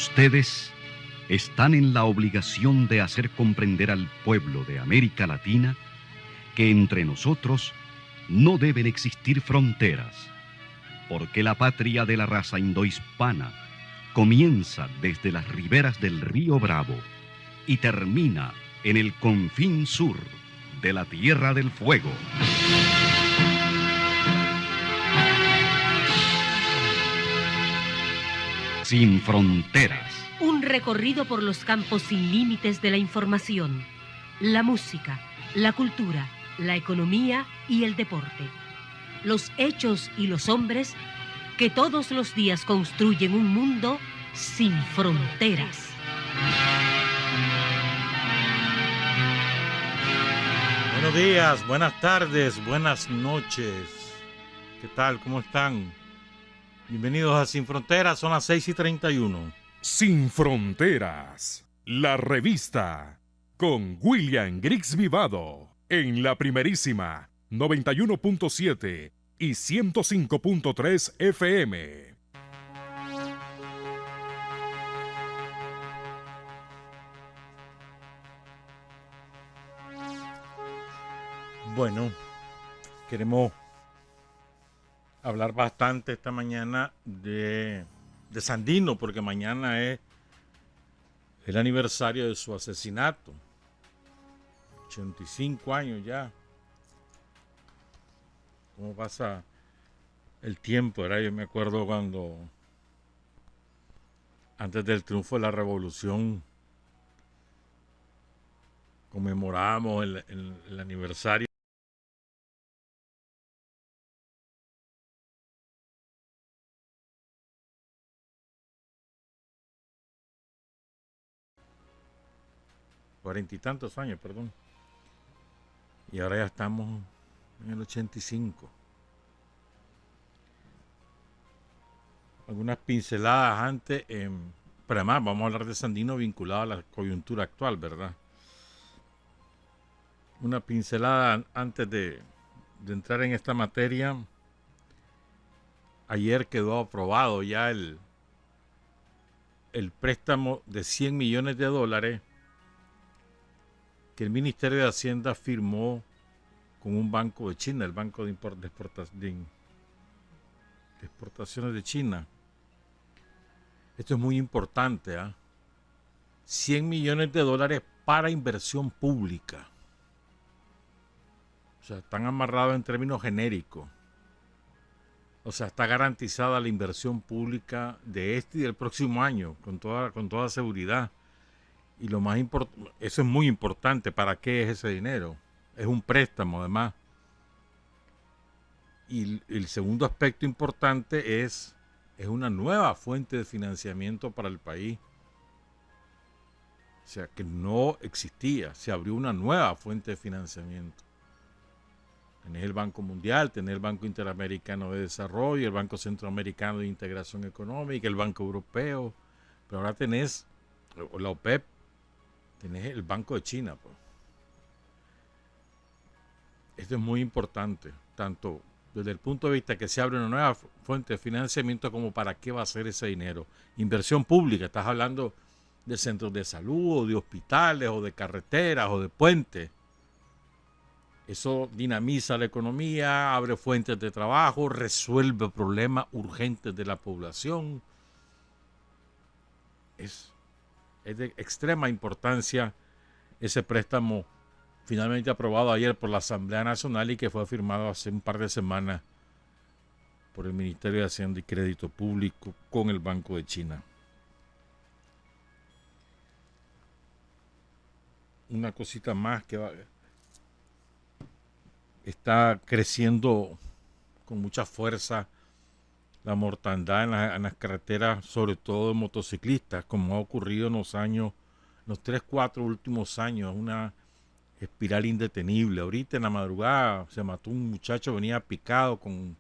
Ustedes están en la obligación de hacer comprender al pueblo de América Latina que entre nosotros no deben existir fronteras, porque la patria de la raza indohispana comienza desde las riberas del río Bravo y termina en el confín sur de la Tierra del Fuego. Sin fronteras. Un recorrido por los campos sin límites de la información, la música, la cultura, la economía y el deporte. Los hechos y los hombres que todos los días construyen un mundo sin fronteras. Buenos días, buenas tardes, buenas noches. ¿Qué tal? ¿Cómo están? Bienvenidos a Sin Fronteras, son las 6:31. Sin Fronteras, la revista, con William Griggs Vivado, en la primerísima 91.7 y 105.3 FM. Bueno, queremos hablar bastante esta mañana de Sandino, porque mañana es el aniversario de su asesinato. 85 años ya. ¿Cómo pasa el tiempo? ¿Verdad? Yo me acuerdo cuando, antes del triunfo de la revolución, conmemorábamos el aniversario. Cuarenta y tantos años, perdón. Y ahora ya estamos en el 85. Algunas pinceladas antes, pero además vamos a hablar de Sandino vinculado a la coyuntura actual, ¿verdad? Una pincelada antes de entrar en esta materia. Ayer quedó aprobado ya el préstamo de $100 millones que el Ministerio de Hacienda firmó con un banco de China, el Banco de Exportaciones de China. Esto es muy importante, ¿eh? $100 millones para inversión pública. O sea, están amarrados en términos genéricos. O sea, está garantizada la inversión pública de este y del próximo año, con toda seguridad. Y lo más importante, eso es muy importante. ¿Para qué es ese dinero? Es un préstamo, además. Y el segundo aspecto importante es una nueva fuente de financiamiento para el país. O sea, que no existía. Se abrió una nueva fuente de financiamiento. Tenés el Banco Mundial, tenés el Banco Interamericano de Desarrollo, el Banco Centroamericano de Integración Económica, el Banco Europeo. Pero ahora tenés la OPEP, tenés el Banco de China. Pues. Esto es muy importante, tanto desde el punto de vista que se abre una nueva fuente de financiamiento como para qué va a ser ese dinero. Inversión pública, estás hablando de centros de salud, o de hospitales, o de carreteras, o de puentes. Eso dinamiza la economía, abre fuentes de trabajo, resuelve problemas urgentes de la población. Es de extrema importancia ese préstamo finalmente aprobado ayer por la Asamblea Nacional y que fue firmado hace un par de semanas por el Ministerio de Hacienda y Crédito Público con el Banco de China. Una cosita más que está creciendo con mucha fuerza la mortandad en las carreteras, sobre todo de motociclistas, como ha ocurrido en los 3, 4 últimos años, una espiral indetenible. Ahorita en la madrugada se mató un muchacho, venía picado con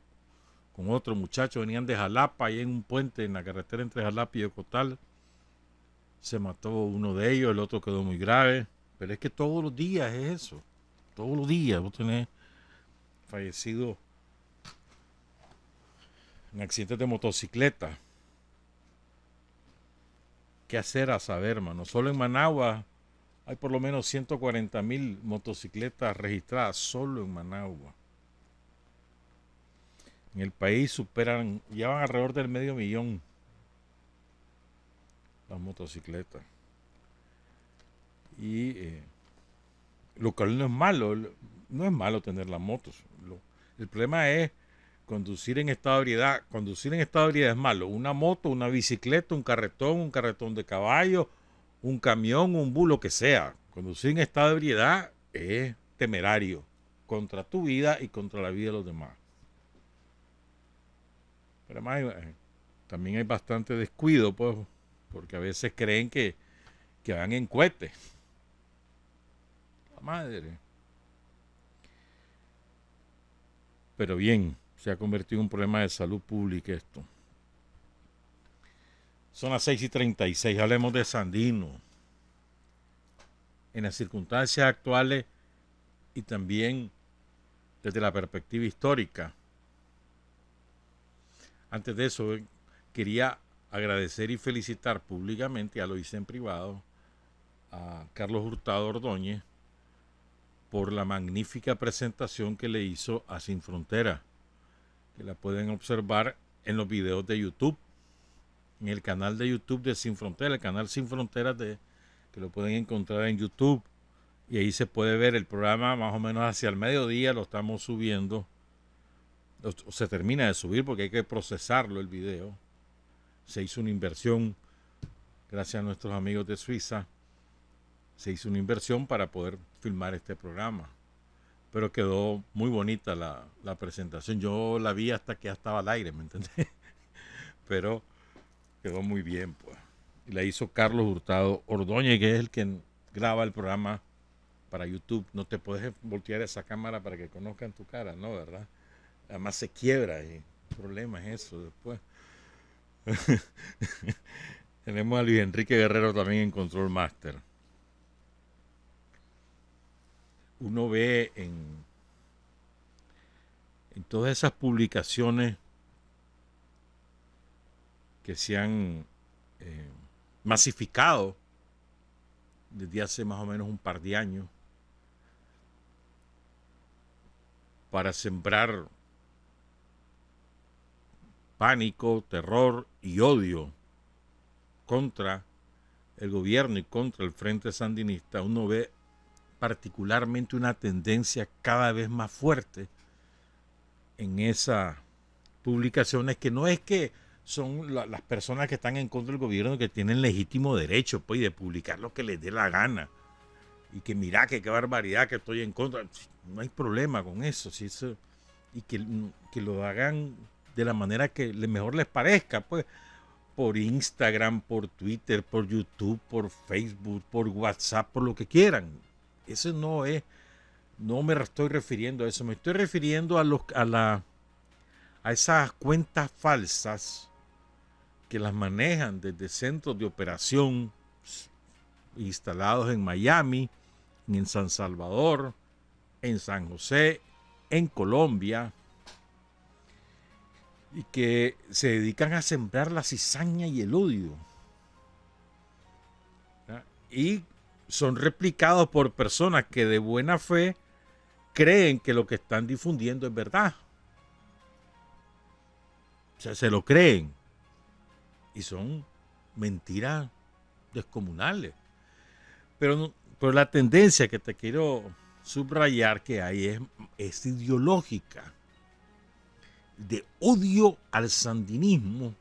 otro muchacho, venían de Jalapa, ahí en un puente en la carretera entre Jalapa y Yocotal. Se mató uno de ellos, el otro quedó muy grave. Pero es que todos los días es eso. Todos los días vos tenés fallecidos en accidentes de motocicleta. qué hacer a saber, mano. Solo en Managua hay por lo menos 140,000 motocicletas registradas, solo en Managua. En el país llevan alrededor del 500,000 las motocicletas. Y lo cual no es malo, no es malo tener las motos. El problema es conducir en estado de ebriedad. Conducir en estado de ebriedad es malo. Una moto, una bicicleta, un carretón de caballo, un camión, un bus, lo que sea. Conducir en estado de ebriedad es temerario contra tu vida y contra la vida de los demás. Pero además también hay bastante descuido, pues, porque a veces creen que van en cohete. La madre. Pero bien, se ha convertido en un problema de salud pública esto. Son las 6:36, hablemos de Sandino. En las circunstancias actuales y también desde la perspectiva histórica. Antes de eso, quería agradecer y felicitar públicamente, ya lo hice en privado, a Carlos Hurtado Ordóñez por la magnífica presentación que le hizo a Sin Frontera, que la pueden observar en los videos de YouTube, en el canal de YouTube de Sin Frontera, el canal Sin Fronteras que lo pueden encontrar en YouTube, y ahí se puede ver el programa más o menos hacia el mediodía, lo estamos subiendo, se termina de subir porque hay que procesarlo el video. Se hizo una inversión, gracias a nuestros amigos de Suiza, se hizo una inversión para poder filmar este programa. Pero quedó muy bonita la presentación. Yo la vi hasta que ya estaba al aire, ¿me entendés? Pero quedó muy bien, pues. Y la hizo Carlos Hurtado Ordóñez, que es el que graba el programa para YouTube. No te puedes voltear esa cámara para que conozcan tu cara, ¿no? ¿Verdad? Además se quiebra y el problema es eso después. Tenemos a Luis Enrique Guerrero también en Control Master. Uno ve en todas esas publicaciones que se han masificado desde hace más o menos un par de años para sembrar pánico, terror y odio contra el gobierno y contra el Frente Sandinista. Uno ve particularmente una tendencia cada vez más fuerte en esas publicaciones, que no es que son las personas que están en contra del gobierno que tienen legítimo derecho, pues, de publicar lo que les dé la gana, y que mira que qué barbaridad que estoy en contra. No hay problema con eso, ¿sí? Y que lo hagan de la manera que mejor les parezca, pues, por Instagram, por Twitter, por YouTube, por Facebook, por WhatsApp, por lo que quieran. Eso no me estoy refiriendo a eso, me estoy refiriendo a esas cuentas falsas que las manejan desde centros de operación instalados en Miami, en San Salvador, en San José, en Colombia, y que se dedican a sembrar la cizaña y el odio. ¿Ya? Y son replicados por personas que de buena fe creen que lo que están difundiendo es verdad. O sea, se lo creen. Y son mentiras descomunales. Pero la tendencia que te quiero subrayar que hay es ideológica, de odio al sandinismo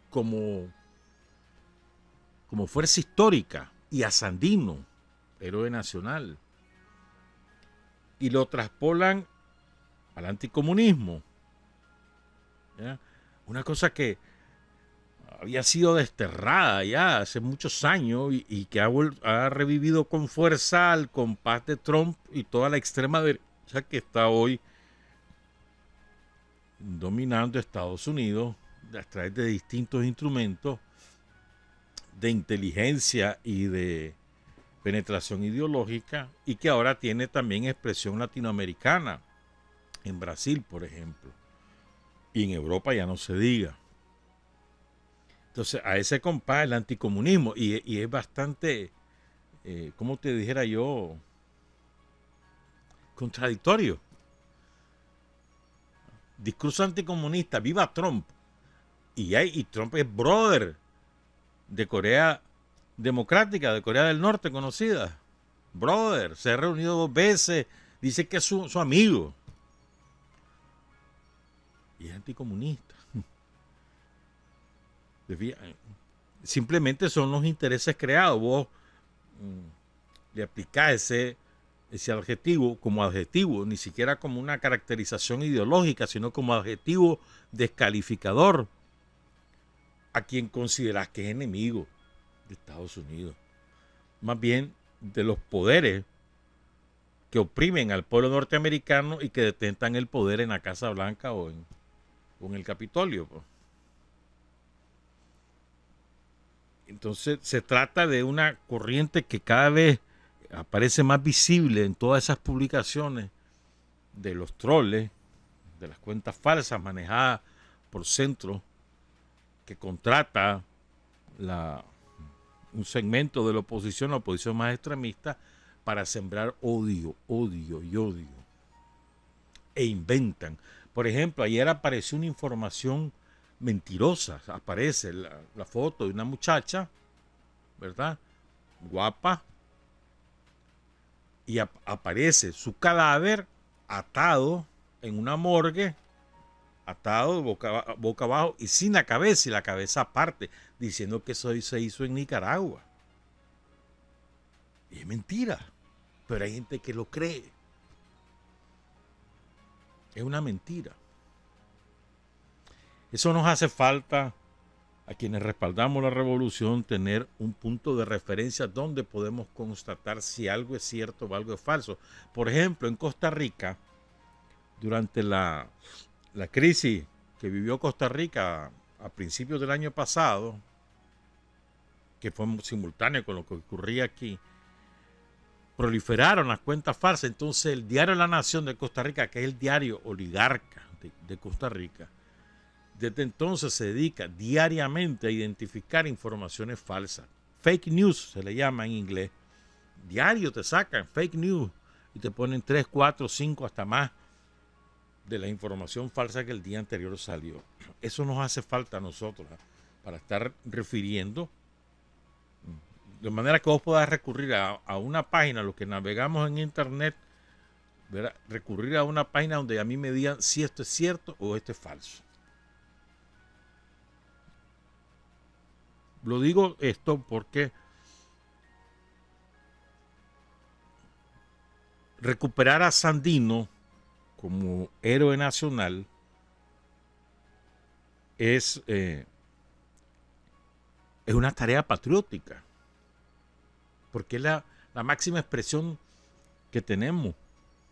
como fuerza histórica, y a Sandino, héroe nacional, y lo traspolan al anticomunismo. ¿Ya? Una cosa que había sido desterrada ya hace muchos años y que ha revivido con fuerza al compás de Trump y toda la extrema derecha que está hoy dominando Estados Unidos a través de distintos instrumentos de inteligencia y de penetración ideológica, y que ahora tiene también expresión latinoamericana, en Brasil, por ejemplo, y en Europa ya no se diga. Entonces, a ese compás el anticomunismo, y es bastante, ¿cómo te dijera yo? Contradictorio. Discurso anticomunista, viva Trump. Y Trump es brother de Corea Democrática, de Corea del Norte, conocida. Brother, se ha reunido 2 veces, dice que es su amigo. Y es anticomunista. Simplemente son los intereses creados. Vos le aplicás ese adjetivo como adjetivo, ni siquiera como una caracterización ideológica, sino como adjetivo descalificador a quien considerás que es enemigo de Estados Unidos. Más bien de los poderes que oprimen al pueblo norteamericano y que detentan el poder en la Casa Blanca o en el Capitolio. Entonces se trata de una corriente que cada vez aparece más visible en todas esas publicaciones de los troles, de las cuentas falsas manejadas por Centro, que contrata un segmento de la oposición más extremista, para sembrar odio. E inventan. Por ejemplo, ayer apareció una información mentirosa. Aparece la foto de una muchacha, ¿verdad? Guapa. Y aparece su cadáver atado en una morgue, atado boca abajo y sin la cabeza, y la cabeza aparte, diciendo que eso se hizo en Nicaragua. Y es mentira, pero hay gente que lo cree. Es una mentira. Eso nos hace falta a quienes respaldamos la revolución, tener un punto de referencia donde podemos constatar si algo es cierto o algo es falso. Por ejemplo, en Costa Rica, durante la crisis que vivió Costa Rica a principios del año pasado, que fue simultáneo con lo que ocurría aquí, proliferaron las cuentas falsas. Entonces el diario La Nación de Costa Rica, que es el diario oligarca de Costa Rica, desde entonces se dedica diariamente a identificar informaciones falsas. Fake news se le llama en inglés. Diario te sacan fake news y te ponen 3, 4, 5 hasta más de la información falsa que el día anterior salió. Eso nos hace falta a nosotros, para estar refiriendo, de manera que vos puedas recurrir a una página, los que navegamos en internet, ¿verdad? Recurrir a una página donde a mí me digan si esto es cierto o esto es falso. Lo digo esto porque recuperar a Sandino como héroe nacional es una tarea patriótica, porque es la máxima expresión que tenemos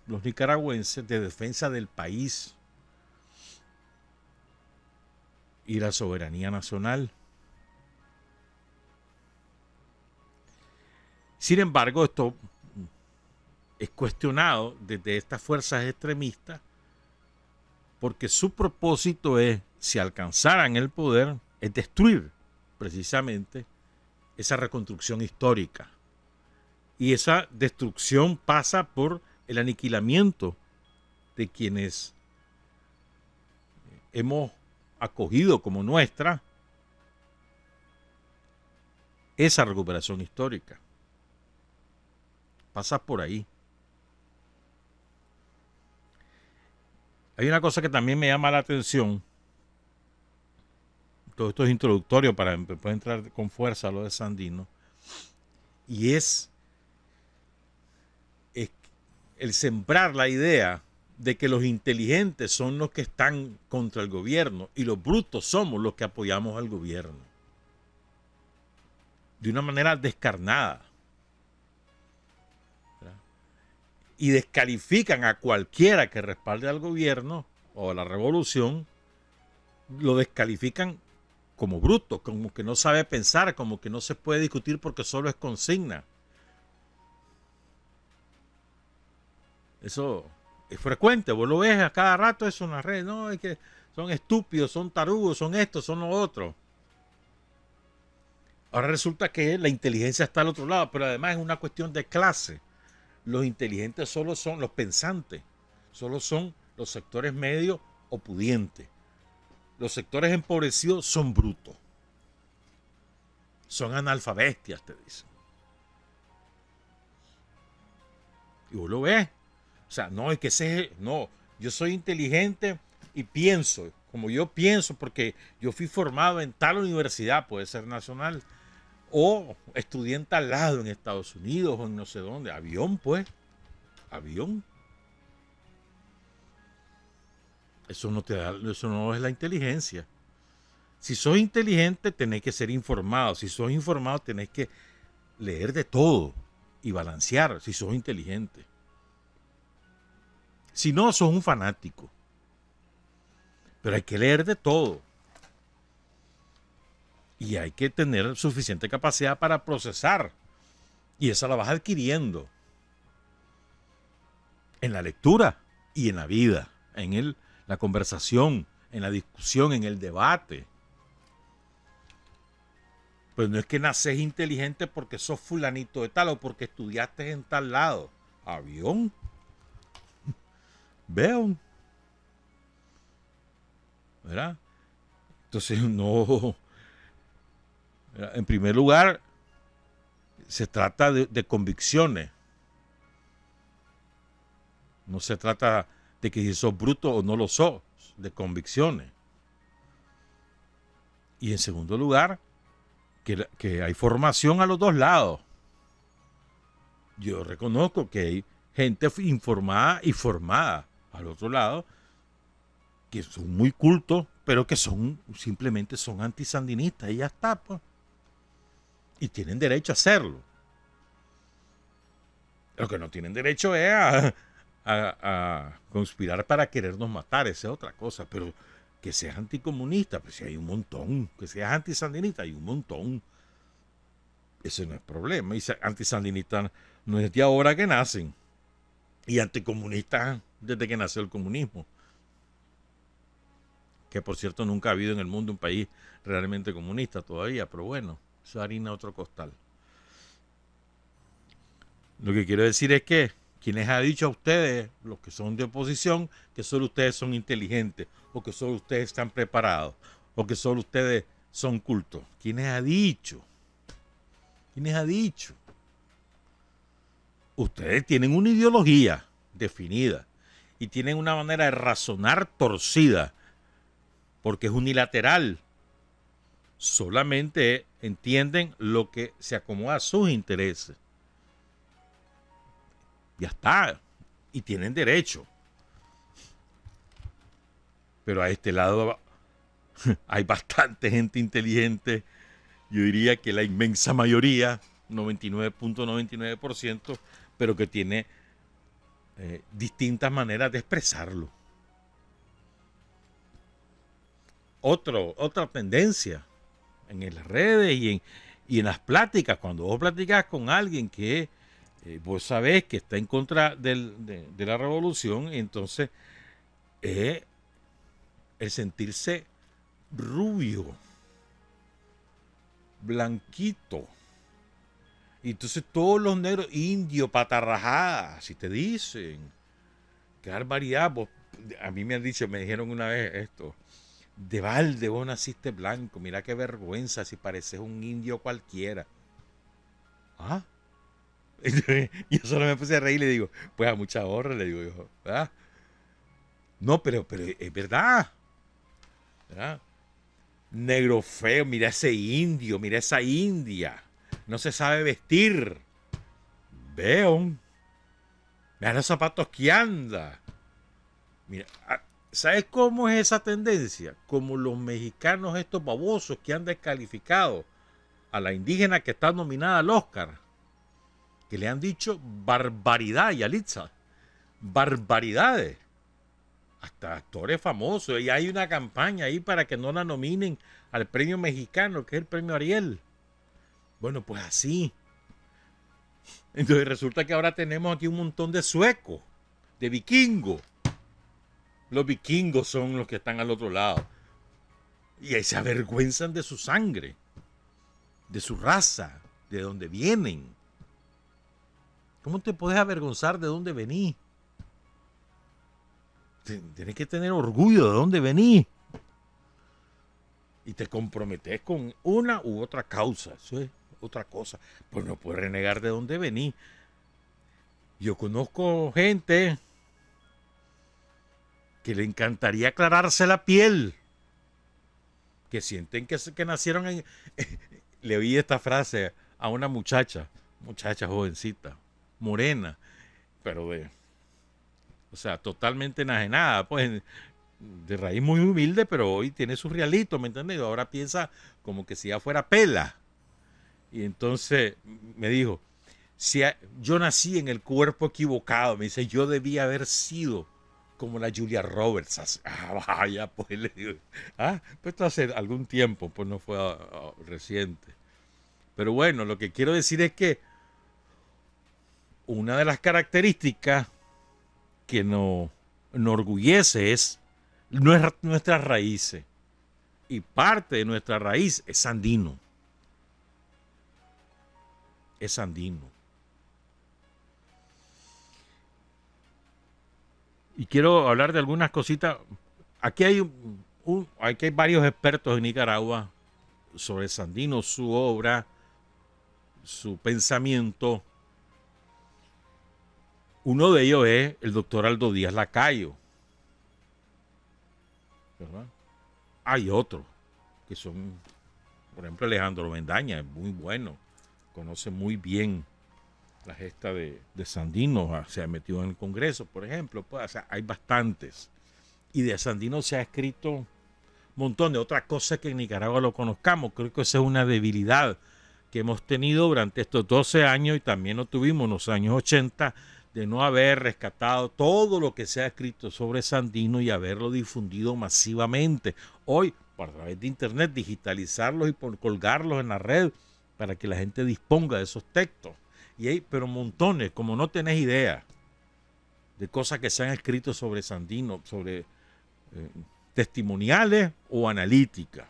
los nicaragüenses de defensa del país y la soberanía nacional. Sin embargo, esto es cuestionado desde estas fuerzas extremistas, porque su propósito es, si alcanzaran el poder, es destruir precisamente esa reconstrucción histórica. Y esa destrucción pasa por el aniquilamiento de quienes hemos acogido como nuestra esa recuperación histórica. Pasa por ahí. Hay una cosa que también me llama la atención. Todo esto es introductorio para poder entrar con fuerza a lo de Sandino. Y es el sembrar la idea de que los inteligentes son los que están contra el gobierno y los brutos somos los que apoyamos al gobierno. De una manera descarnada. Y descalifican a cualquiera que respalde al gobierno o a la revolución, lo descalifican como bruto, como que no sabe pensar, como que no se puede discutir porque solo es consigna. Eso es frecuente, vos lo ves a cada rato eso en las redes, no, es que son estúpidos, son tarugos, son esto, son lo otro. Ahora resulta que la inteligencia está al otro lado, pero además es una cuestión de clase. Los inteligentes solo son los pensantes, solo son los sectores medios o pudientes. Los sectores empobrecidos son brutos. Son analfabestias, te dicen. Y vos lo ves. O sea, no, es que no, yo soy inteligente y pienso, como yo pienso, porque yo fui formado en tal universidad, puede ser nacional, o estudié en tal lado, en Estados Unidos, o en no sé dónde. Avión, pues. Avión. Eso no es la inteligencia. Si sos inteligente, tenés que ser informado. Si sos informado, tenés que leer de todo y balancear si sos inteligente. Si no, sos un fanático. Pero hay que leer de todo. Y hay que tener suficiente capacidad para procesar. Y esa la vas adquiriendo en la lectura y en la vida, en la conversación, en la discusión, en el debate. Pues no es que naces inteligente porque sos fulanito de tal o porque estudiaste en tal lado. Avión. Veo. ¿Verdad? Entonces no. En primer lugar, se trata de convicciones. No se trata de que si sos bruto o no lo sos, de convicciones. Y en segundo lugar, que hay formación a los dos lados. Yo reconozco que hay gente informada y formada al otro lado, que son muy cultos, pero que simplemente son antisandinistas y ya está, pues. Y tienen derecho a hacerlo. Lo que no tienen derecho es a conspirar para querernos matar, esa es otra cosa, pero que seas anticomunista, pues sí hay un montón, que seas antisandinista, hay un montón. Ese no es problema, y antisandinistas no es de ahora que nacen, y anticomunistas desde que nació el comunismo, que por cierto nunca ha habido en el mundo un país realmente comunista todavía, pero bueno, eso es harina otro costal. Lo que quiero decir es que quienes ha dicho a ustedes, los que son de oposición, que solo ustedes son inteligentes, o que solo ustedes están preparados, o que solo ustedes son cultos. ¿Quiénes ha dicho? ¿Quiénes ha dicho? Ustedes tienen una ideología definida y tienen una manera de razonar torcida, porque es unilateral. Solamente entienden lo que se acomoda a sus intereses. Ya está. Y tienen derecho. Pero a este lado hay bastante gente inteligente. Yo diría que la inmensa mayoría, 99.99%, pero que tiene distintas maneras de expresarlo. Otra tendencia en las redes y en las pláticas, cuando vos platicás con alguien que vos sabés que está en contra de la revolución, entonces el sentirse rubio, blanquito, y entonces todos los negros, indio, patarrajada, así te dicen. Qué barbaridad. A mí me dijeron una vez esto: de balde vos naciste blanco, mira qué vergüenza si pareces un indio cualquiera. ¿Ah? Yo solo me puse a reír y le digo, pues a mucha honra, le digo yo, ¿verdad? No, pero es verdad, ¿verdad? Negro feo, mira ese indio, mira esa india, no se sabe vestir. Veo, mira los zapatos que anda. Mira, ¿sabes cómo es esa tendencia? Como los mexicanos estos babosos que han descalificado a la indígena que está nominada al Oscar, que le han dicho barbaridad, Yalitza, barbaridades, hasta actores famosos, y hay una campaña ahí para que no la nominen al premio mexicano, que es el premio Ariel. Bueno, pues así. Entonces resulta que ahora tenemos aquí un montón de suecos, de vikingos. Los vikingos son los que están al otro lado. Y ahí se avergüenzan de su sangre. de su raza, de dónde vienen. ¿Cómo te puedes avergonzar de dónde venís? Tienes que tener orgullo de dónde venís. Y te comprometes con una u otra causa. Eso es otra cosa. Pues no puedes renegar de dónde venís. Yo conozco gente que le encantaría aclararse la piel, que sienten que nacieron en... Le oí esta frase a una muchacha jovencita, morena, pero o sea, totalmente enajenada, pues, de raíz muy humilde, pero hoy tiene su realito, ¿me entiendes? Ahora piensa como que si ya fuera pela. Y entonces me dijo, si yo nací en el cuerpo equivocado, me dice, yo debía haber sido como la Julia Roberts. Vaya, pues le digo, pues esto hace algún tiempo, pues no fue reciente. Pero bueno, lo que quiero decir es que una de las características que nos enorgullece es nuestras raíces. Y parte de nuestra raíz es andino. Es andino. Y quiero hablar de algunas cositas. Aquí hay varios expertos en Nicaragua sobre Sandino, su obra, su pensamiento. Uno de ellos es el doctor Aldo Díaz Lacayo, ¿verdad? Hay otros que son, por ejemplo, Alejandro Bendaña, es muy bueno, conoce muy bien la gesta de Sandino, se ha metido en el Congreso, por ejemplo, pues, o sea, hay bastantes. Y de Sandino se ha escrito un montón de otras cosas que en Nicaragua lo conozcamos. Creo que esa es una debilidad que hemos tenido durante estos 12 años y también lo tuvimos en los años 80, de no haber rescatado todo lo que se ha escrito sobre Sandino y haberlo difundido masivamente. Hoy, a través de internet, digitalizarlos y colgarlos en la red para que la gente disponga de esos textos. Y hay, pero montones, como no tenés idea, de cosas que se han escrito sobre Sandino, sobre testimoniales o analíticas.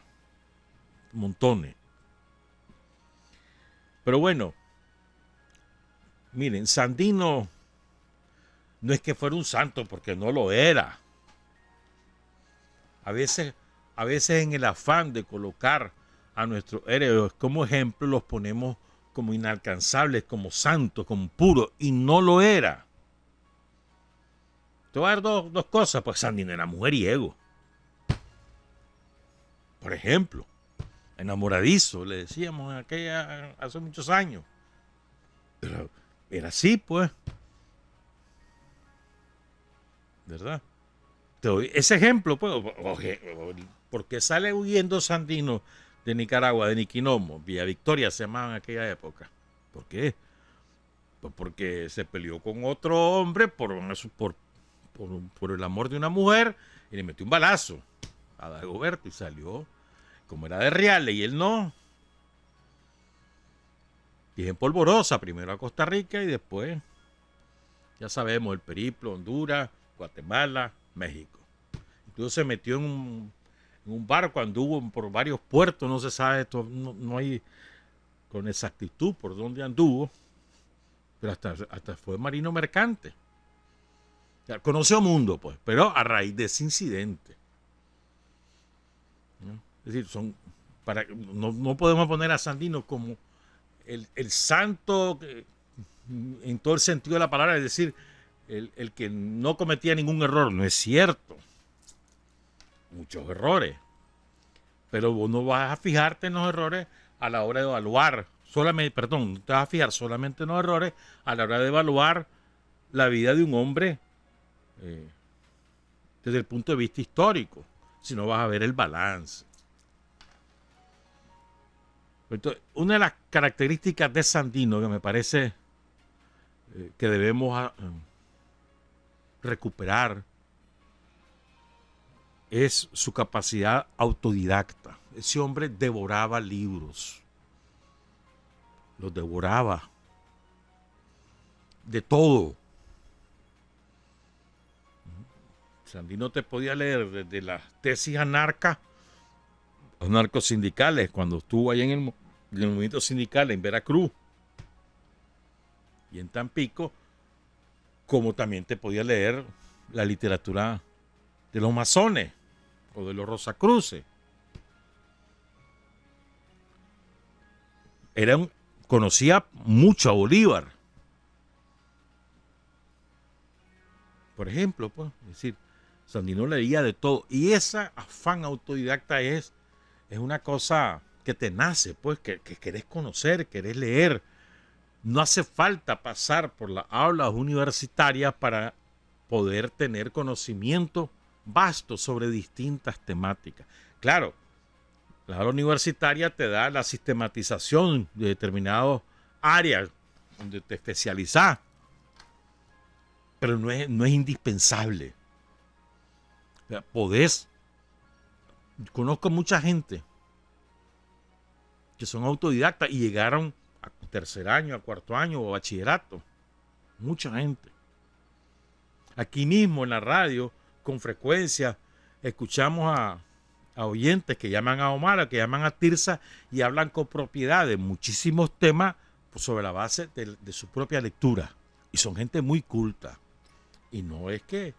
Montones. Pero bueno, miren, Sandino no es que fuera un santo, porque no lo era. A veces en el afán de colocar a nuestros héroes como ejemplo, los ponemos como inalcanzables, como santos, como puros, y no lo era. Te voy a dar dos cosas, pues Sandino era mujeriego. Por ejemplo, enamoradizo, le decíamos hace muchos años. Pero era así, pues. ¿Verdad? Te doy ese ejemplo, pues. ¿Por qué sale huyendo Sandino de Nicaragua, de Niquinomo? Villa Victoria se llamaba en aquella época. ¿Por qué? Pues porque se peleó con otro hombre por el amor de una mujer y le metió un balazo a Dagoberto y salió. Como era de Reales y él no. Y es en polvorosa, primero a Costa Rica y después, ya sabemos, el periplo, Honduras, Guatemala, México. Incluso se metió en un barco, anduvo por varios puertos, no se sabe, esto no hay con exactitud por dónde anduvo, pero hasta fue marino mercante. O sea, conoció mundo, pues, pero a raíz de ese incidente. ¿No? Es decir, no podemos poner a Sandino como el santo en todo el sentido de la palabra, es decir, el que no cometía ningún error. No es cierto. Muchos errores. Pero vos no vas a fijarte en los errores a la hora de evaluar. No te vas a fijar solamente en los errores a la hora de evaluar la vida de un hombre desde el punto de vista histórico. Si no vas a ver el balance. Entonces, una de las características de Sandino que me parece que debemos recuperar es su capacidad autodidacta. Ese hombre devoraba libros. Los devoraba. De todo. Sandino te podía leer desde las tesis anarcosindicales, cuando estuvo ahí en en el movimiento sindical en Veracruz y en Tampico, como también te podía leer la literatura de los masones o de los Rosacruces. Conocía mucho a Bolívar, por ejemplo, pues, es decir, Sandino leía de todo, y ese afán autodidacta es una cosa que te nace, pues, que querés conocer, querés leer. No hace falta pasar por las aulas universitarias para poder tener conocimiento vasto sobre distintas temáticas. Claro, la aula universitaria te da la sistematización de determinadas áreas donde te especializás, pero no es indispensable. O sea, conozco mucha gente que son autodidactas y llegaron a tercer año, a cuarto año o a bachillerato. Mucha gente. Aquí mismo en la radio, con frecuencia, escuchamos a oyentes que llaman a Omar, que llaman a Tirsa y hablan con propiedad de muchísimos temas sobre la base de su propia lectura. Y son gente muy culta. Y no es que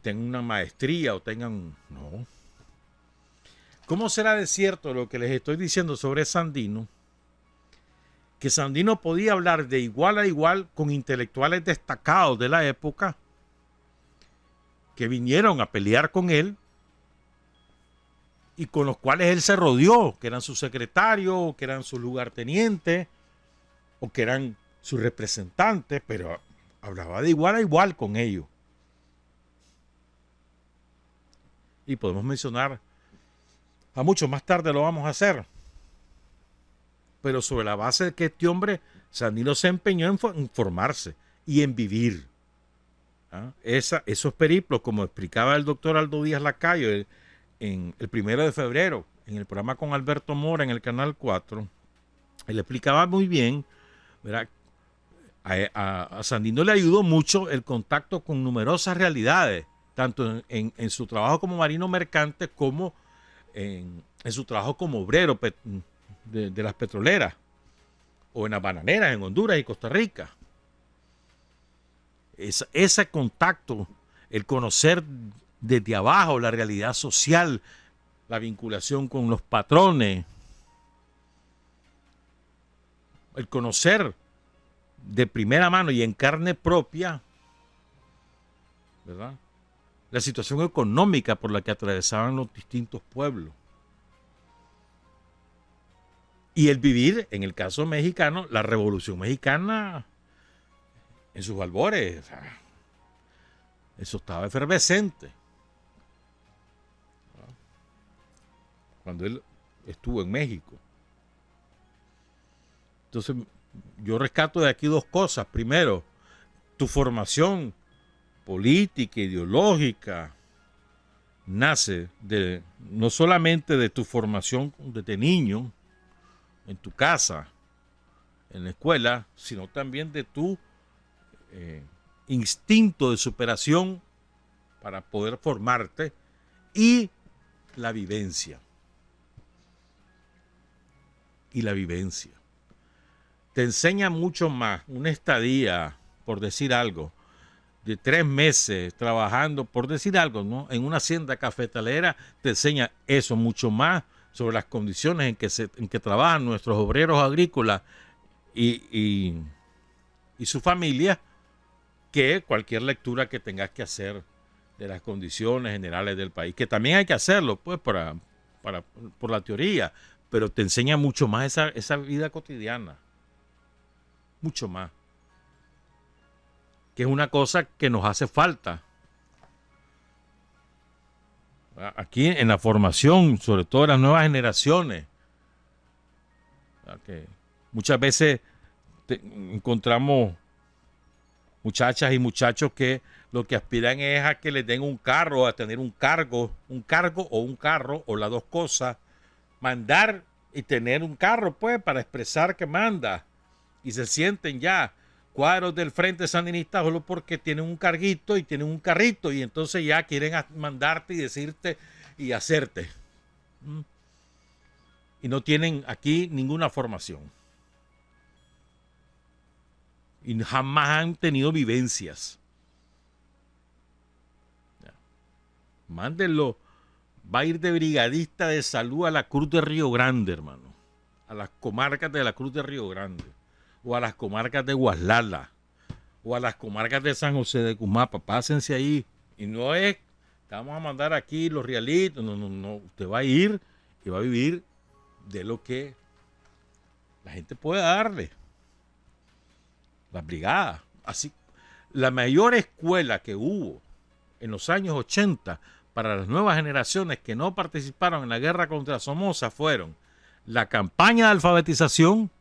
tengan una maestría o tengan... No. ¿Cómo será de cierto lo que les estoy diciendo sobre Sandino? Que Sandino podía hablar de igual a igual con intelectuales destacados de la época que vinieron a pelear con él y con los cuales él se rodeó, que eran sus secretarios, o que eran sus lugartenientes, o que eran sus representantes, pero hablaba de igual a igual con ellos. Y podemos mencionar a muchos, más tarde lo vamos a hacer. Pero sobre la base de que este hombre, Sandino, se empeñó en formarse y en vivir. ¿Ah? Esos periplos, como explicaba el doctor Aldo Díaz Lacayo en el 1 de febrero, en el programa con Alberto Mora en el Canal 4, él explicaba muy bien, ¿verdad? A Sandino le ayudó mucho el contacto con numerosas realidades, tanto en su trabajo como marino mercante como en su trabajo como obrero de las petroleras o en las bananeras en Honduras y Costa Rica. Ese contacto, el conocer desde abajo la realidad social, la vinculación con los patrones, el conocer de primera mano y en carne propia, ¿verdad?, la situación económica por la que atravesaban los distintos pueblos. Y el vivir, en el caso mexicano, la Revolución Mexicana en sus albores. O sea, eso estaba efervescente. Cuando él estuvo en México. Entonces, yo rescato de aquí dos cosas. Primero, tu formación política, ideológica, nace no solamente de tu formación desde niño, en tu casa, en la escuela, sino también de tu instinto de superación para poder formarte y la vivencia. Y la vivencia. Te enseña mucho más una estadía, por decir algo, de 3 meses trabajando, por decir algo, ¿no?, en una hacienda cafetalera, te enseña eso mucho más sobre las condiciones en que trabajan nuestros obreros agrícolas y su familia, que cualquier lectura que tengas que hacer de las condiciones generales del país, que también hay que hacerlo, pues, por la teoría, pero te enseña mucho más esa vida cotidiana, mucho más, que es una cosa que nos hace falta aquí en la formación, sobre todo de las nuevas generaciones, que muchas veces encontramos muchachas y muchachos que lo que aspiran es a que les den un carro, a tener un cargo o un carro, o las dos cosas, mandar y tener un carro, pues, para expresar que manda, y se sienten ya cuadros del Frente Sandinista solo porque tienen un carguito y tienen un carrito, y entonces ya quieren mandarte y decirte y hacerte. y no tienen aquí ninguna formación. Y jamás han tenido vivencias. Mándenlo. Va a ir de brigadista de salud a la Cruz de Río Grande, hermano. A las comarcas de la Cruz de Río Grande. O a las comarcas de Guaslala. O a las comarcas de San José de Cumapa. Pásense ahí. Y no es, te vamos a mandar aquí los realitos. No. Usted va a ir y va a vivir de lo que la gente puede darle. Las brigadas. Así, la mayor escuela que hubo en los años 80 para las nuevas generaciones que no participaron en la guerra contra Somoza fueron la campaña de alfabetización,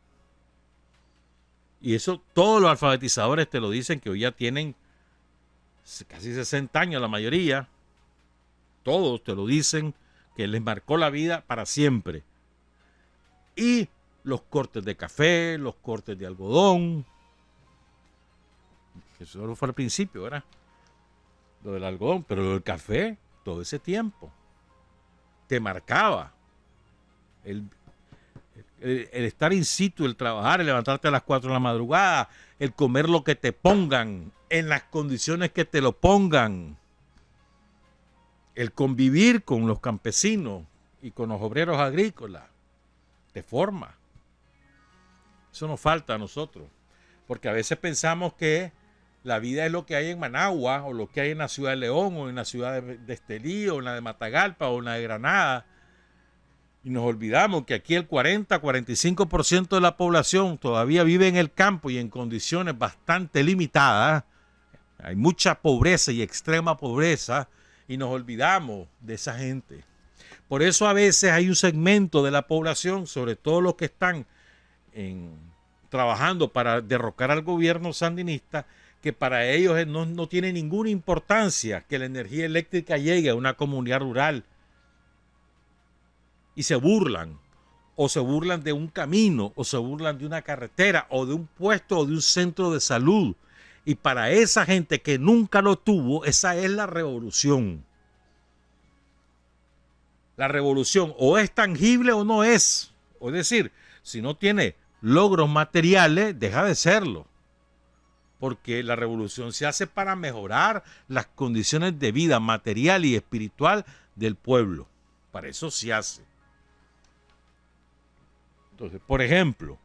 y eso todos los alfabetizadores te lo dicen, que hoy ya tienen casi 60 años la mayoría, todos te lo dicen, que les marcó la vida para siempre. Y los cortes de café, los cortes de algodón, eso solo fue al principio, ¿verdad? Lo del algodón, pero lo del café, todo ese tiempo, te marcaba el estar in situ, el trabajar, el levantarte a las 4 de la madrugada, el comer lo que te pongan, en las condiciones que te lo pongan, el convivir con los campesinos y con los obreros agrícolas, te forma. Eso nos falta a nosotros, porque a veces pensamos que la vida es lo que hay en Managua, o lo que hay en la ciudad de León, o en la ciudad de Estelí, o en la de Matagalpa, o en la de Granada. Y nos olvidamos que aquí el 40-45% de la población todavía vive en el campo y en condiciones bastante limitadas. Hay mucha pobreza y extrema pobreza, y nos olvidamos de esa gente. Por eso a veces hay un segmento de la población, sobre todo los que están trabajando para derrocar al gobierno sandinista, que para ellos no tiene ninguna importancia que la energía eléctrica llegue a una comunidad rural. Y se burlan, o se burlan de un camino, o se burlan de una carretera, o de un puesto, o de un centro de salud. Y para esa gente que nunca lo tuvo, esa es la revolución. La revolución o es tangible o no es. Es decir, si no tiene logros materiales, deja de serlo. Porque la revolución se hace para mejorar las condiciones de vida material y espiritual del pueblo. Para eso se hace. Entonces, por ejemplo,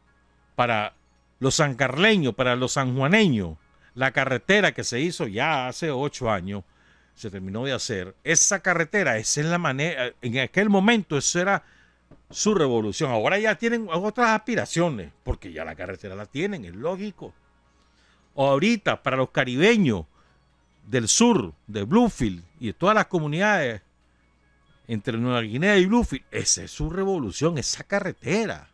para los sancarleños, para los sanjuaneños, la carretera que se hizo ya hace 8 años, se terminó de hacer. Esa carretera, esa es la manera, en aquel momento eso era su revolución. Ahora ya tienen otras aspiraciones, porque ya la carretera la tienen, es lógico. O ahorita, para los caribeños del sur, de Bluefield y de todas las comunidades entre Nueva Guinea y Bluefield, esa es su revolución, esa carretera.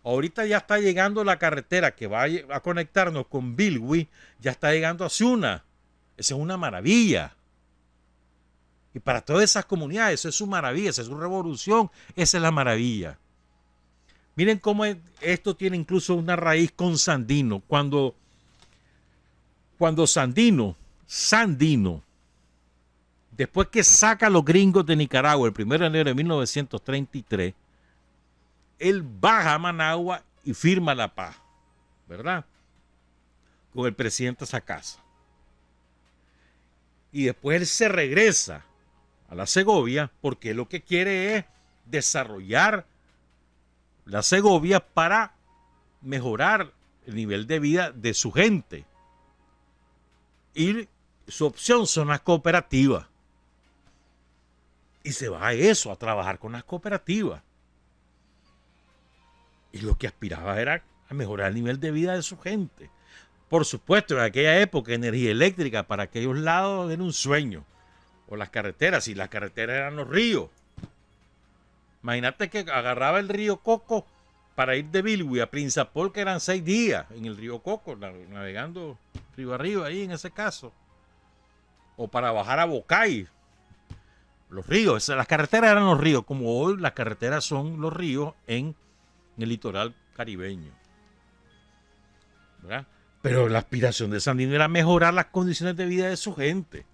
Ahorita ya está llegando la carretera que va a conectarnos con Bilwi, ya está llegando a Ciuna. Esa es una maravilla. Y para todas esas comunidades, eso es su maravilla, esa es su revolución, esa es la maravilla. Miren cómo esto tiene incluso una raíz con Sandino. Cuando Sandino, después que saca a los gringos de Nicaragua el 1 de enero de 1933, él baja a Managua y firma la paz, ¿verdad? Con el presidente Sacasa. Y después él se regresa a la Segovia porque lo que quiere es desarrollar la Segovia para mejorar el nivel de vida de su gente. Y su opción son las cooperativas. Y se va a eso, a trabajar con las cooperativas. Y lo que aspiraba era a mejorar el nivel de vida de su gente. Por supuesto, en aquella época, energía eléctrica para aquellos lados era un sueño. O las carreteras, y las carreteras eran los ríos. Imagínate que agarraba el río Coco para ir de Bilwi a Prinzapol, que eran 6 días en el río Coco, navegando río arriba ahí en ese caso. O para bajar a Bocay. Los ríos, las carreteras eran los ríos, como hoy las carreteras son los ríos en el litoral caribeño, ¿verdad? Pero la aspiración de Sandino era mejorar las condiciones de vida de su gente,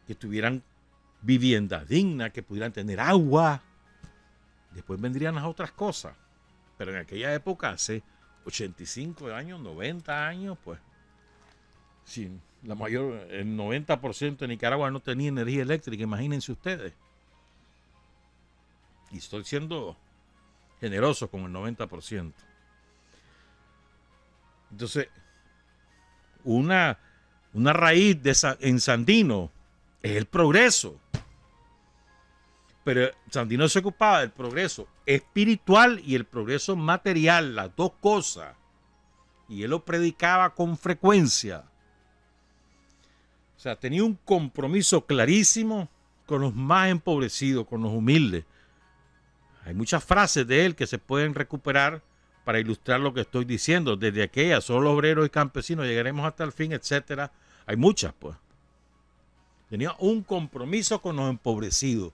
que tuvieran vivienda digna, que pudieran tener agua, Después vendrían las otras cosas. Pero en aquella época, hace 85 años, 90 años, pues, sí, el 90% de Nicaragua no tenía energía eléctrica, imagínense ustedes. Y estoy siendo generoso con el 90%. Entonces, una raíz en Sandino es el progreso. Pero Sandino se ocupaba del progreso espiritual y el progreso material, las dos cosas. Y él lo predicaba con frecuencia. O sea, tenía un compromiso clarísimo con los más empobrecidos, con los humildes. Hay muchas frases de él que se pueden recuperar para ilustrar lo que estoy diciendo. Desde aquella, solo obreros y campesinos, llegaremos hasta el fin, etcétera. Hay muchas, pues. Tenía un compromiso con los empobrecidos.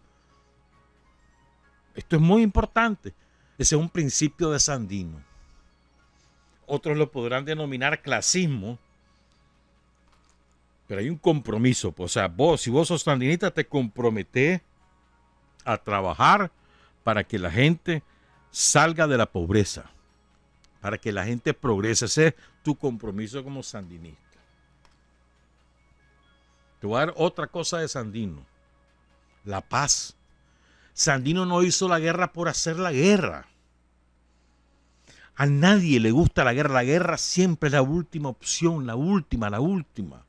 Esto es muy importante. Ese es un principio de Sandino. Otros lo podrán denominar clasismo, pero hay un compromiso. O sea, si vos sos sandinista, te comprometés a trabajar para que la gente salga de la pobreza, para que la gente progrese. Ese es tu compromiso como sandinista. Te voy a dar otra cosa de Sandino. La paz. Sandino no hizo la guerra por hacer la guerra. A nadie le gusta la guerra. La guerra siempre es la última opción, la última.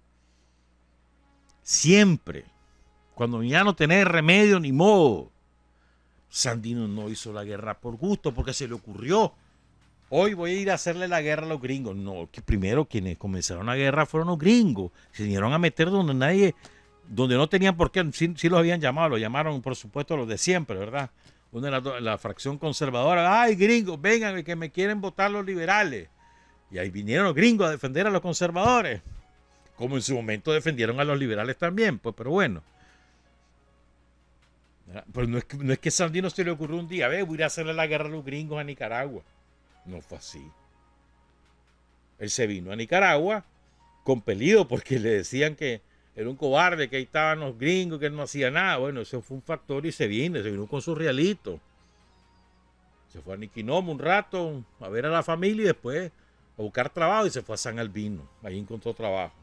Siempre. Cuando ya no tenés remedio ni modo. Sandino no hizo la guerra por gusto, porque se le ocurrió. Hoy voy a ir a hacerle la guerra a los gringos. No, que primero quienes comenzaron la guerra fueron los gringos. Se vinieron a meter donde no tenían por qué. Sí los habían llamado, los llamaron por supuesto los de siempre, ¿verdad? Una de la fracción conservadora. Ay, gringos, vengan, que me quieren votar los liberales. Y ahí vinieron los gringos a defender a los conservadores. Como en su momento defendieron a los liberales también, pues, pero bueno. Pero no es que Sandino se le ocurrió un día, voy a ir a hacerle la guerra a los gringos a Nicaragua. No fue así. Él se vino a Nicaragua compelido porque le decían que era un cobarde, que ahí estaban los gringos, que él no hacía nada. Bueno, eso fue un factor y se vino con su realito. Se fue a Niquinomo un rato a ver a la familia y después a buscar trabajo y se fue a San Albino. Ahí encontró trabajo.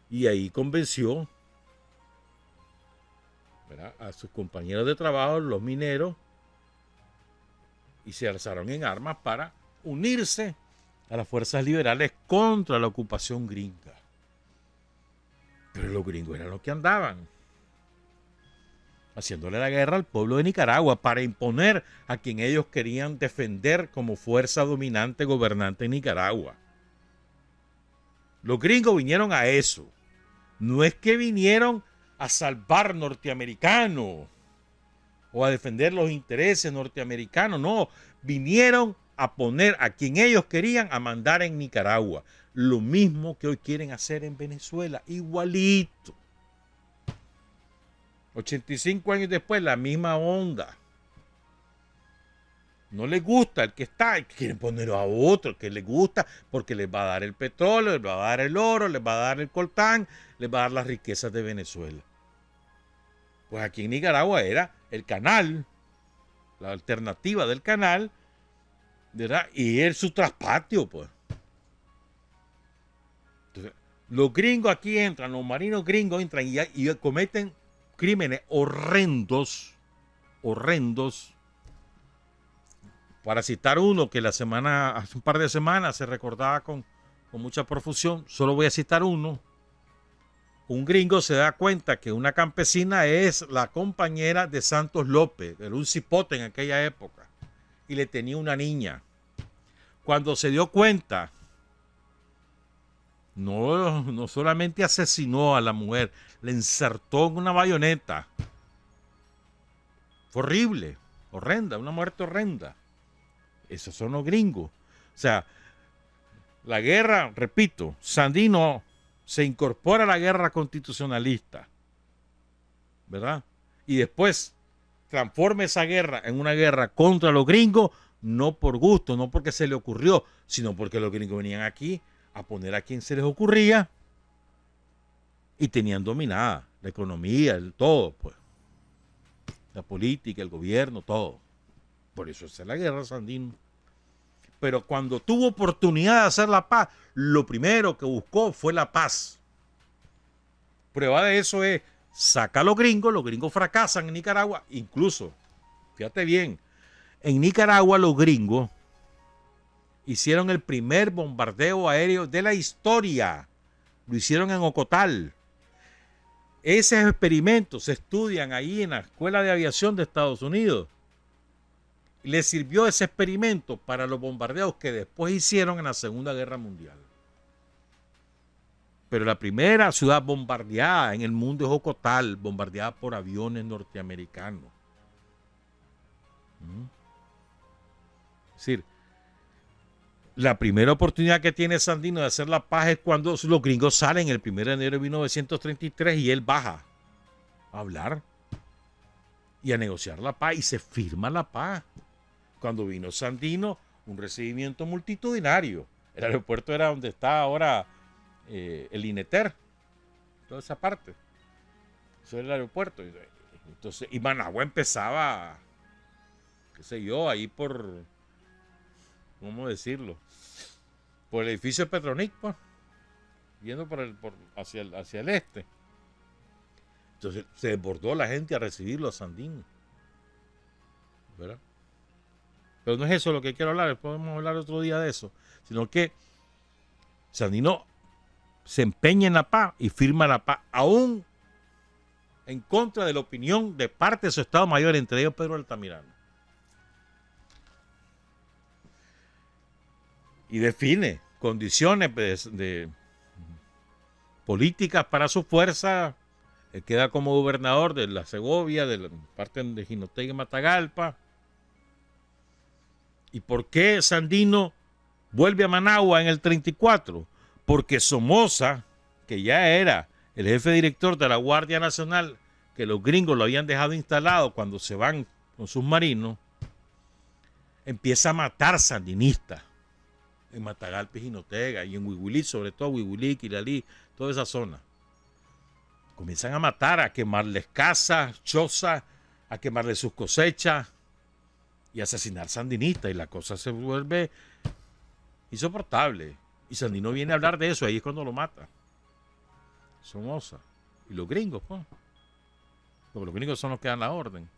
Y ahí convenció, ¿verdad?, a sus compañeros de trabajo, los mineros, y se alzaron en armas para unirse a las fuerzas liberales contra la ocupación gringa. Pero los gringos eran los que andaban haciéndole la guerra al pueblo de Nicaragua para imponer a quien ellos querían defender como fuerza dominante gobernante en Nicaragua. Los gringos vinieron a eso. No es que vinieron a salvar norteamericanos o a defender los intereses norteamericanos, no, vinieron a poner a quien ellos querían a mandar en Nicaragua. Lo mismo que hoy quieren hacer en Venezuela, igualito. 85 años después, la misma onda. No les gusta el que está, quieren ponerlo a otro que les gusta porque les va a dar el petróleo, les va a dar el oro, les va a dar el coltán, les va a dar las riquezas de Venezuela. Pues aquí en Nicaragua era el canal, la alternativa del canal, ¿verdad? Y es su traspatio, pues. Entonces, los gringos aquí entran, los marinos gringos entran y cometen crímenes horrendos. Para citar uno que hace un par de semanas se recordaba con mucha profusión, solo voy a citar uno. Un gringo se da cuenta que una campesina es la compañera de Santos López, era un cipote en aquella época, y le tenía una niña. Cuando se dio cuenta, no solamente asesinó a la mujer, le insertó en una bayoneta. Fue horrible, horrenda, una muerte horrenda. Esos son los gringos. O sea, la guerra, repito, Sandino se incorpora a la guerra constitucionalista, ¿verdad? Y después transforma esa guerra en una guerra contra los gringos, no por gusto, no porque se le ocurrió, sino porque los gringos venían aquí a poner a quien se les ocurría y tenían dominada la economía, todo, pues. la política, el gobierno, todo. Por eso es la guerra Sandino. Pero cuando tuvo oportunidad de hacer la paz, lo primero que buscó fue la paz. Prueba de eso es, saca a los gringos fracasan en Nicaragua, incluso, fíjate bien, en Nicaragua los gringos hicieron el primer bombardeo aéreo de la historia. Lo hicieron en Ocotal. Esos experimentos se estudian ahí en la Escuela de Aviación de Estados Unidos. Y les sirvió ese experimento para los bombardeos que después hicieron en la Segunda Guerra Mundial. Pero la primera ciudad bombardeada en el mundo es Ocotal, bombardeada por aviones norteamericanos. Es decir, la primera oportunidad que tiene Sandino de hacer la paz es cuando los gringos salen el 1 de enero de 1933 y él baja a hablar y a negociar la paz y se firma la paz. Cuando vino Sandino, un recibimiento multitudinario. El aeropuerto era donde está ahora el INETER, toda esa parte. Eso era el aeropuerto. Entonces, y Managua empezaba, qué sé yo, ahí por, ¿cómo decirlo? Por el edificio de Petronic, pues, yendo hacia el este. Entonces se desbordó la gente a recibirlo a Sandino, ¿verdad? Pero no es eso lo que quiero hablar, podemos hablar otro día de eso, sino que Sandino se empeña en la paz y firma la paz, aún en contra de la opinión de parte de su Estado Mayor, entre ellos Pedro Altamirano. Y define condiciones de políticas para su fuerza. Él queda como gobernador de la Segovia, de la parte de Jinotega y Matagalpa. ¿Y por qué Sandino vuelve a Managua en el 34? Porque Somoza, que ya era el jefe director de la Guardia Nacional, que los gringos lo habían dejado instalado cuando se van con sus marinos, empieza a matar sandinistas en Matagalpa y Jinotega y en Huihuilí, sobre todo Huihuilí, Quilalí, toda esa zona. Comienzan a matar, a quemarles casas, chozas, a quemarles sus cosechas y a asesinar sandinistas, y la cosa se vuelve insoportable. Y Sandino viene a hablar de eso, ahí es cuando lo mata Somoza. Y los gringos, pues. Porque los gringos son los que dan la orden.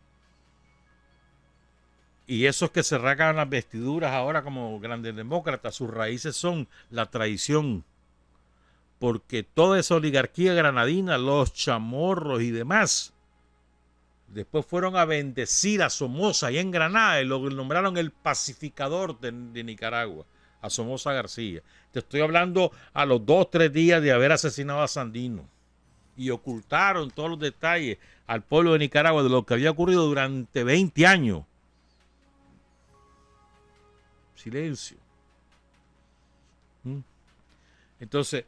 Y esos que se rasgan las vestiduras ahora como grandes demócratas, sus raíces son la traición. Porque toda esa oligarquía granadina, los chamorros y demás, después fueron a bendecir a Somoza y en Granada y lo nombraron el pacificador de Nicaragua, a Somoza García. Te estoy hablando a los 2 o 3 días de haber asesinado a Sandino. Y ocultaron todos los detalles al pueblo de Nicaragua de lo que había ocurrido durante 20 años. Silencio. Entonces,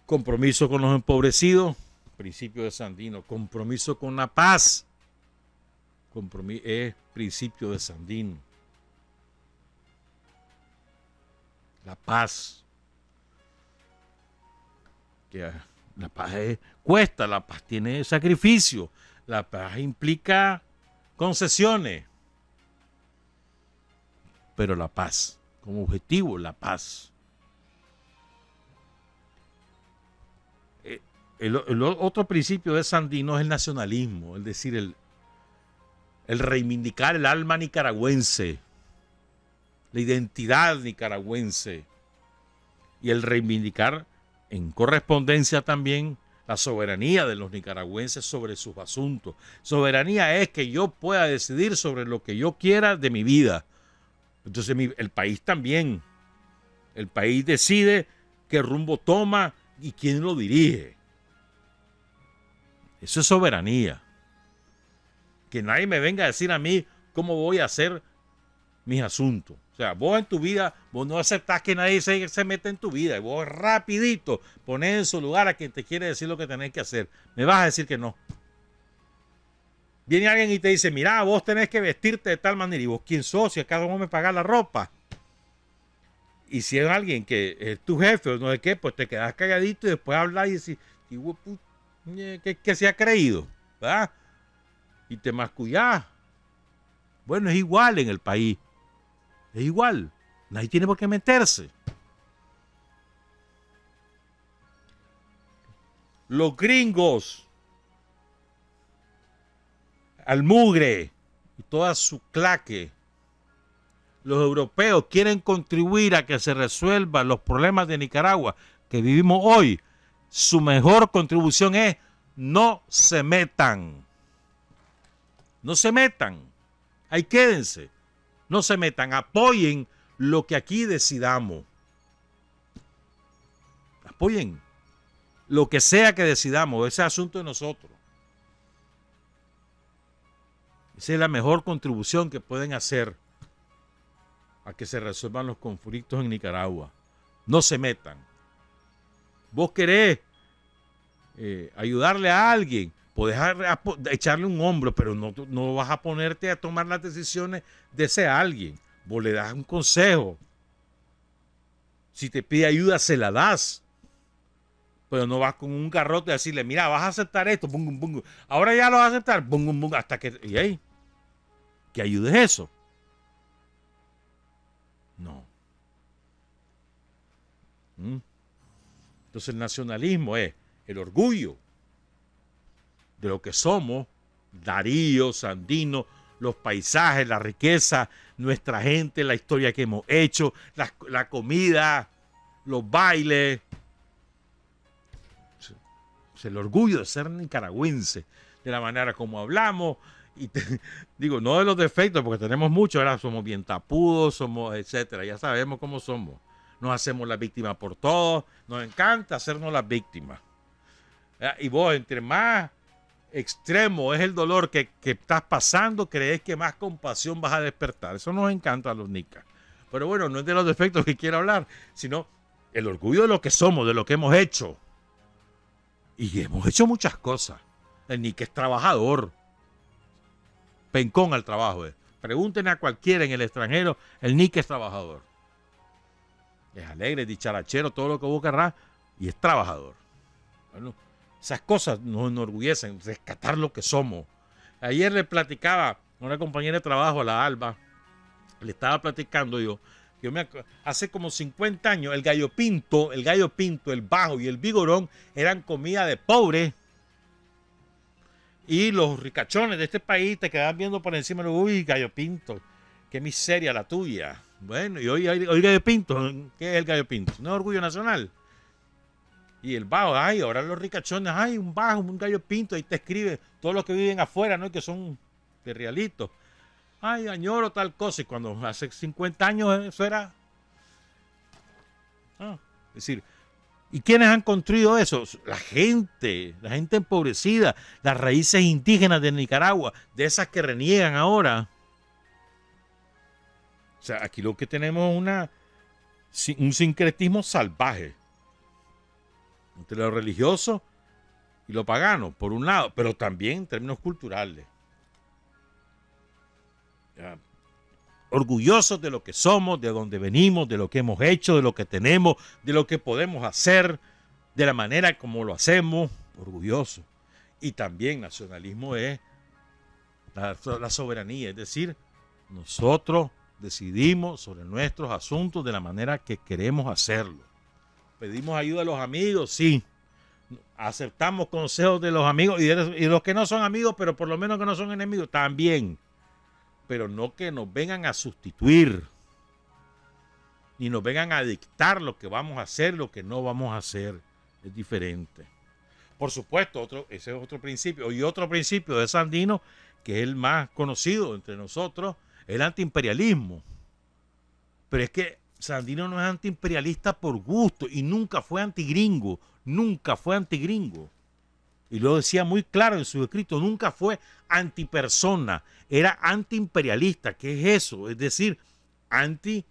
compromiso con los empobrecidos, principio de Sandino. Compromiso con la paz, es principio de Sandino. La paz. Que la paz cuesta, la paz tiene sacrificio, la paz implica concesiones. Pero la paz, como objetivo, la paz. El otro principio de Sandino es el nacionalismo, es decir, el reivindicar el alma nicaragüense, la identidad nicaragüense, y el reivindicar en correspondencia también la soberanía de los nicaragüenses sobre sus asuntos. Soberanía es que yo pueda decidir sobre lo que yo quiera de mi vida. Entonces el país también. El país decide qué rumbo toma y quién lo dirige. Eso es soberanía. Que nadie me venga a decir a mí cómo voy a hacer mis asuntos. O sea, vos en tu vida, vos no aceptás que nadie se meta en tu vida. Y vos rapidito ponés en su lugar a quien te quiere decir lo que tenés que hacer. Me vas a decir que no. Viene alguien y te dice, mira, vos tenés que vestirte de tal manera. ¿Y vos quién sos? Si acaso vos me pagás la ropa. Y si es alguien que es tu jefe o no sé qué, pues te quedás calladito y después hablas y decís, ¿qué se ha creído? ¿Verdad? y te mascullás. Bueno, es igual en el país. Es igual. Nadie tiene por qué meterse. Los gringos, al mugre y toda su claque, los europeos quieren contribuir a que se resuelvan los problemas de Nicaragua que vivimos hoy. Su mejor contribución es no se metan. No se metan. Ahí quédense. No se metan. Apoyen lo que aquí decidamos. Apoyen lo que sea que decidamos. Ese asunto de nosotros. Esa es la mejor contribución que pueden hacer a que se resuelvan los conflictos en Nicaragua. No se metan. Vos querés ayudarle a alguien, podés echarle un hombro, pero no vas a ponerte a tomar las decisiones de ese alguien. Vos le das un consejo. Si te pide ayuda, se la das. Pero no vas con un garrote a decirle, mira, vas a aceptar esto, bum, bum, bum. Ahora ya lo vas a aceptar, bum, bum, bum, hasta que... Y ahí, que ayudes eso. No. Entonces el nacionalismo es el orgullo de lo que somos, Darío, Sandino, los paisajes, la riqueza, nuestra gente, la historia que hemos hecho, la comida, los bailes. Es el orgullo de ser nicaragüense, de la manera como hablamos. Y digo, no de los defectos, porque tenemos muchos, ahora somos bien tapudos, somos etcétera, ya sabemos cómo somos. Nos hacemos las víctimas por todos, nos encanta hacernos las víctimas. Y vos, entre más extremo es el dolor que estás pasando, crees que más compasión vas a despertar. Eso nos encanta a los nicas. Pero bueno, no es de los defectos que quiero hablar, sino el orgullo de lo que somos, de lo que hemos hecho. Y hemos hecho muchas cosas. El nica es trabajador. Pencón al trabajo. Pregúntenle a cualquiera en el extranjero, el nica es trabajador. Es alegre, es dicharachero, todo lo que vos querrás, y es trabajador. Bueno, esas cosas nos enorgullecen, rescatar lo que somos. Ayer le platicaba a una compañera de trabajo, a la Alba, le estaba platicando yo, hace como 50 años el gallo pinto, el bajo y el vigorón eran comida de pobre. Y los ricachones de este país te quedaban viendo por encima, uy, gallo pinto, qué miseria la tuya. Bueno, y hoy gallo pinto, ¿qué es el gallo pinto? ¿No es orgullo nacional? Y el bajo, ay, ahora los ricachones, ay, un bajo, un gallo pinto, ahí te escribe todos los que viven afuera, ¿no? Que son de realitos. Ay, añoro tal cosa. Y cuando hace 50 años eso era... es decir, ¿y quiénes han construido eso? La gente empobrecida, las raíces indígenas de Nicaragua, de esas que reniegan ahora. O sea, aquí lo que tenemos es un sincretismo salvaje entre lo religioso y lo pagano, por un lado, pero también en términos culturales. Ya, orgullosos de lo que somos, de dónde venimos, de lo que hemos hecho, de lo que tenemos, de lo que podemos hacer, de la manera como lo hacemos, orgullosos. Y también nacionalismo es la soberanía, es decir, nosotros decidimos sobre nuestros asuntos de la manera que queremos hacerlo. Pedimos ayuda a los amigos, sí. Aceptamos consejos de los amigos y de los que no son amigos, pero por lo menos que no son enemigos, también. Pero no que nos vengan a sustituir, ni nos vengan a dictar lo que vamos a hacer, lo que no vamos a hacer. Es diferente. Por supuesto, ese es otro principio. Y otro principio de Sandino, que es el más conocido entre nosotros, es el antiimperialismo. Pero es que Sandino no es antiimperialista por gusto y nunca fue antigringo. Nunca fue antigringo. Y lo decía muy claro en su escrito, nunca fue antipersona, era antiimperialista. ¿Qué es eso? Es decir, anti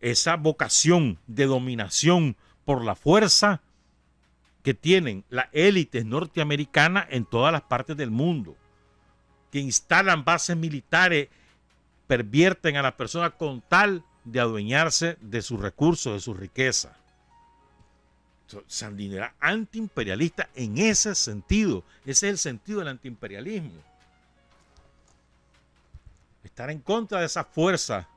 esa vocación de dominación por la fuerza que tienen las élites norteamericanas en todas las partes del mundo, que instalan bases militares, pervierten a las personas con tal de adueñarse de sus recursos, de su riqueza. Sandino era antiimperialista en ese sentido. Ese es el sentido del antiimperialismo. estar en contra de esa fuerza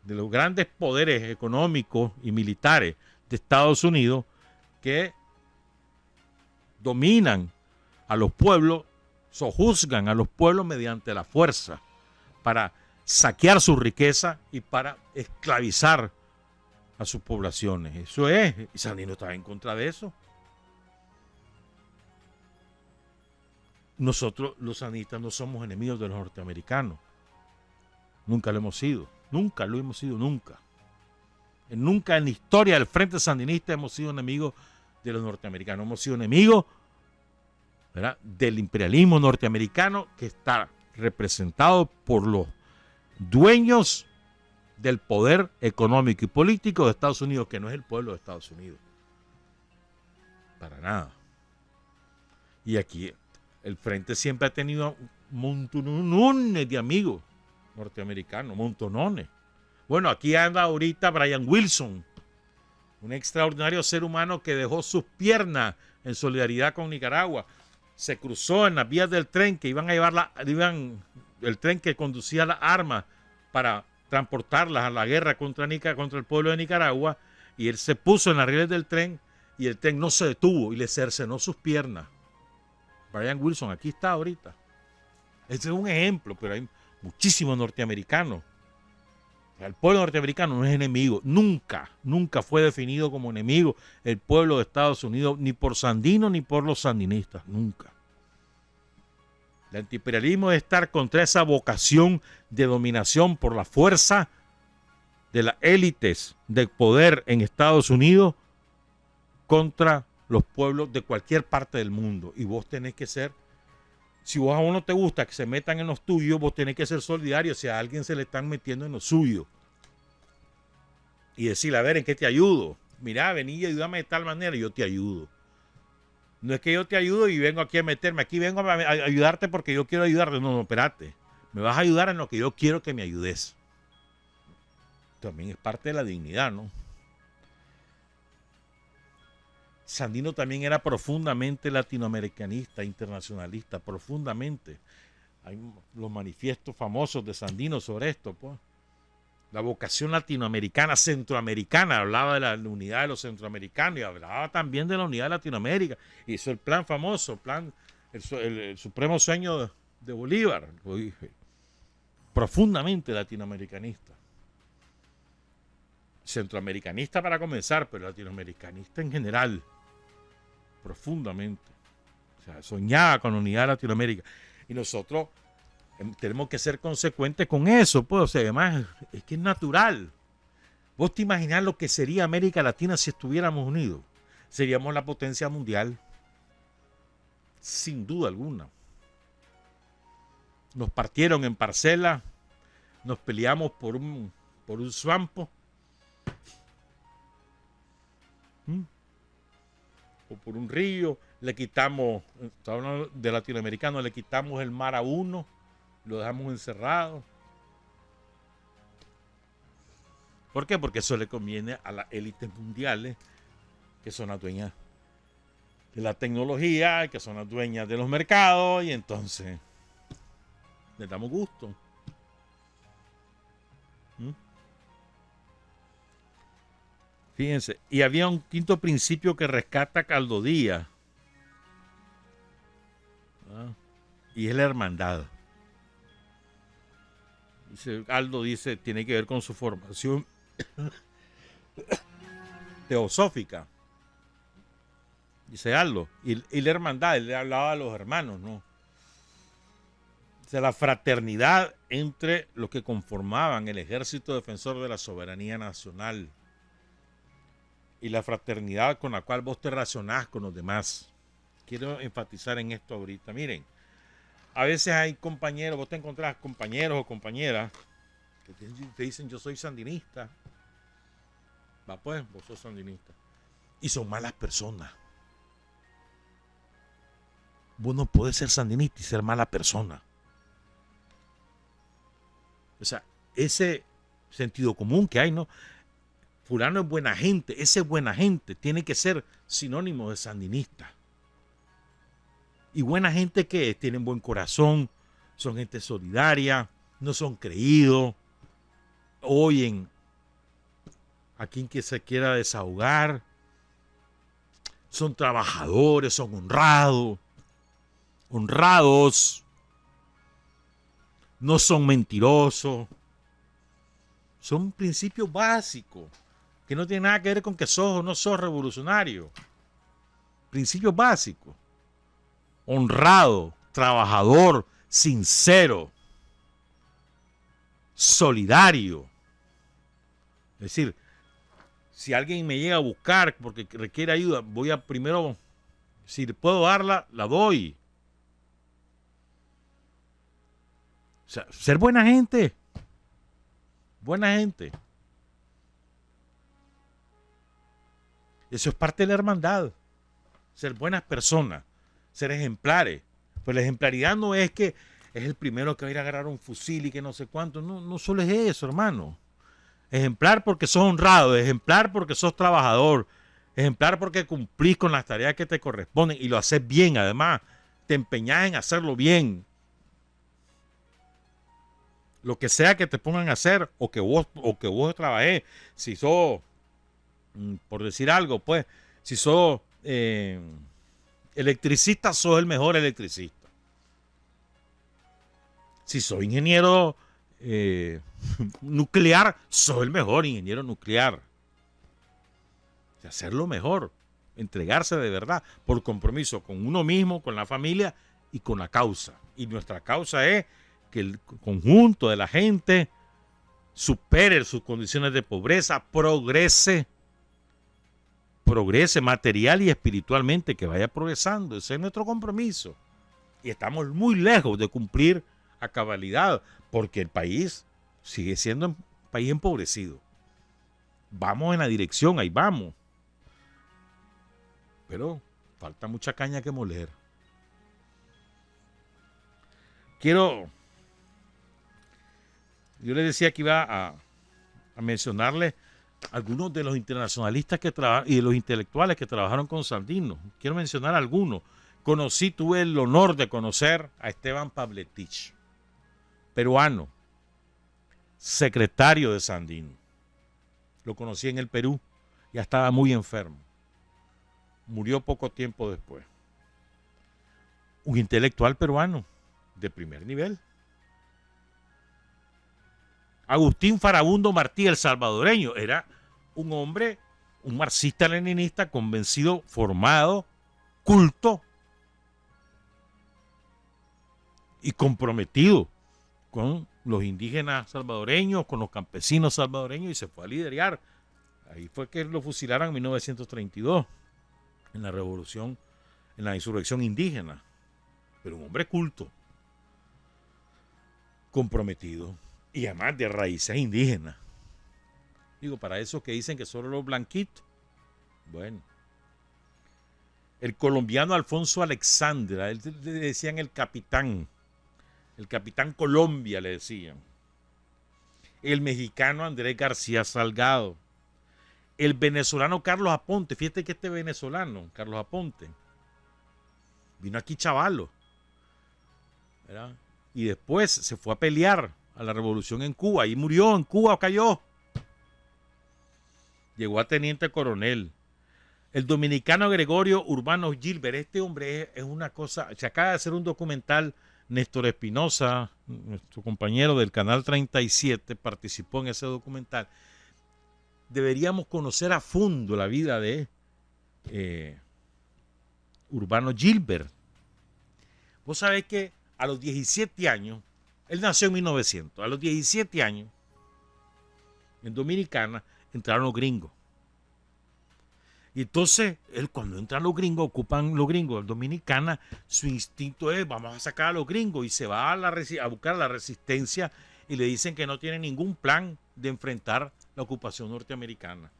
de los grandes poderes económicos y militares de Estados Unidos que dominan a los pueblos, sojuzgan a los pueblos mediante la fuerza para saquear su riqueza y para esclavizar a sus poblaciones. Eso es, y Sandino estaba en contra de eso. Nosotros, los sandinistas, no somos enemigos de los norteamericanos. Nunca lo hemos sido. Nunca lo hemos sido, nunca. Nunca en la historia del Frente Sandinista hemos sido enemigos de los norteamericanos. Hemos sido enemigos, ¿verdad?, del imperialismo norteamericano, que está representado por los dueños del poder económico y político de Estados Unidos, que no es el pueblo de Estados Unidos. Para nada. Y aquí el Frente siempre ha tenido montonones de amigos norteamericanos, montonones. Bueno, aquí anda ahorita Brian Wilson, un extraordinario ser humano que dejó sus piernas en solidaridad con Nicaragua. Se cruzó en las vías del tren que iban a llevar el tren que conducía las armas para transportarlas a la guerra contra el pueblo de Nicaragua, y él se puso en las rieles del tren y el tren no se detuvo y le cercenó sus piernas. Brian Wilson aquí está ahorita. Ese es un ejemplo, pero hay muchísimos norteamericanos. El pueblo norteamericano no es enemigo. Nunca, nunca fue definido como enemigo el pueblo de Estados Unidos, ni por Sandino ni por los sandinistas. Nunca. El antiimperialismo es estar contra esa vocación de dominación por la fuerza de las élites de poder en Estados Unidos contra los pueblos de cualquier parte del mundo. Y vos tenés que ser, si vos a uno te gusta que se metan en los tuyos, vos tenés que ser solidario si a alguien se le están metiendo en los suyos. Y decirle, a ver, ¿en qué te ayudo? Mirá, vení y ayúdame de tal manera, y yo te ayudo. No es que yo te ayudo y vengo aquí a meterme, aquí vengo a ayudarte porque yo quiero ayudarte. No, espérate. Me vas a ayudar en lo que yo quiero que me ayudes. También es parte de la dignidad, ¿no? Sandino también era profundamente latinoamericanista, internacionalista, profundamente. Hay los manifiestos famosos de Sandino sobre esto, pues. La vocación latinoamericana, centroamericana, hablaba de la unidad de los centroamericanos y hablaba también de la unidad de Latinoamérica. Hizo el plan famoso, el supremo sueño de Bolívar, profundamente latinoamericanista. Centroamericanista para comenzar, pero latinoamericanista en general, profundamente. O sea, soñaba con la unidad de Latinoamérica. Y nosotros tenemos que ser consecuentes con eso, pues. O sea, además, es que es natural. ¿Vos te imaginás lo que sería América Latina si estuviéramos unidos? Seríamos la potencia mundial, sin duda alguna. Nos partieron en parcelas, nos peleamos por un swampo, o por un río, le quitamos, hablando de latinoamericanos, le quitamos el mar a uno, lo dejamos encerrado. ¿Por qué? Porque eso le conviene a las élites mundiales, que son las dueñas de la tecnología, que son las dueñas de los mercados, y entonces les damos gusto. Fíjense, y había un quinto principio que rescata Caldo Díaz, y es la hermandad. Aldo dice, tiene que ver con su formación teosófica. Dice Aldo, y la hermandad, él le hablaba a los hermanos, ¿no? O sea, la fraternidad entre los que conformaban el ejército defensor de la soberanía nacional y la fraternidad con la cual vos te relacionás con los demás. Quiero enfatizar en esto ahorita. Miren, a veces hay compañeros, vos te encontrás compañeros o compañeras que te dicen, yo soy sandinista. Va pues, vos sos sandinista. Y son malas personas. Vos no podés ser sandinista y ser mala persona. O sea, ese sentido común que hay, ¿no? Fulano es buena gente. Ese buena gente tiene que ser sinónimo de sandinista. Y buena gente que tienen buen corazón, son gente solidaria, no son creídos, oyen a quien que se quiera desahogar, son trabajadores, son honrados, no son mentirosos, son principios básicos que no tienen nada que ver con que sos o no sos revolucionario. Principios básicos. Honrado, trabajador, sincero, solidario. Es decir, si alguien me llega a buscar porque requiere ayuda, voy a primero, si puedo darla, la doy. O sea, ser buena gente. Buena gente. Eso es parte de la hermandad. Ser buenas personas. Ser ejemplares. Pues la ejemplaridad no es que es el primero que va a ir a agarrar un fusil y que no sé cuánto. No, no solo es eso, hermano. Ejemplar porque sos honrado. Ejemplar porque sos trabajador. Ejemplar porque cumplís con las tareas que te corresponden y lo haces bien. Además, te empeñás en hacerlo bien. Lo que sea que te pongan a hacer o que vos trabajés. Si sos, por decir algo, pues, si sos electricista, sos el mejor electricista. Si sos ingeniero nuclear, sos el mejor ingeniero nuclear. O sea, hacerlo mejor, entregarse de verdad, por compromiso con uno mismo, con la familia y con la causa. Y nuestra causa es que el conjunto de la gente supere sus condiciones de pobreza, progrese material y espiritualmente, que vaya progresando. Ese es nuestro compromiso. Y estamos muy lejos de cumplir a cabalidad, porque el país sigue siendo un país empobrecido. Vamos en la dirección, ahí vamos. Pero falta mucha caña que moler. Yo les decía que iba a mencionarles algunos de los internacionalistas y de los intelectuales que trabajaron con Sandino. Quiero mencionar algunos. Tuve el honor de conocer a Esteban Pavletich, peruano, secretario de Sandino. Lo conocí en el Perú, ya estaba muy enfermo. Murió poco tiempo después. Un intelectual peruano de primer nivel. Agustín Farabundo Martí, el salvadoreño, era un hombre, un marxista-leninista convencido, formado, culto y comprometido con los indígenas salvadoreños, con los campesinos salvadoreños, y se fue a liderar. Ahí fue que lo fusilaron en 1932, en la revolución, en la insurrección indígena. Pero un hombre culto, comprometido. Y además de raíces indígenas. Digo, para esos que dicen que solo los blanquitos. Bueno. El colombiano Alfonso Alexandra, él le decían el capitán Colombia le decían. El mexicano Andrés García Salgado. El venezolano Carlos Aponte. Fíjate que este venezolano, Carlos Aponte, vino aquí chavalo, ¿verdad? Y después se fue a pelear a la revolución en Cuba. Ahí murió, en Cuba cayó. Llegó a teniente coronel. El dominicano Gregorio Urbano Gilbert. Este hombre es una cosa. Se acaba de hacer un documental. Néstor Espinosa, nuestro compañero del Canal 37, participó en ese documental. Deberíamos conocer a fondo la vida de Urbano Gilbert. Vos sabés que a los 17 años, él nació en 1900, a los 17 años, en Dominicana, entraron los gringos. Y entonces, él cuando entran los gringos, ocupan los gringos en Dominicana, su instinto es, vamos a sacar a los gringos, y se va a buscar la resistencia, y le dicen que no tiene ningún plan de enfrentar la ocupación norteamericana.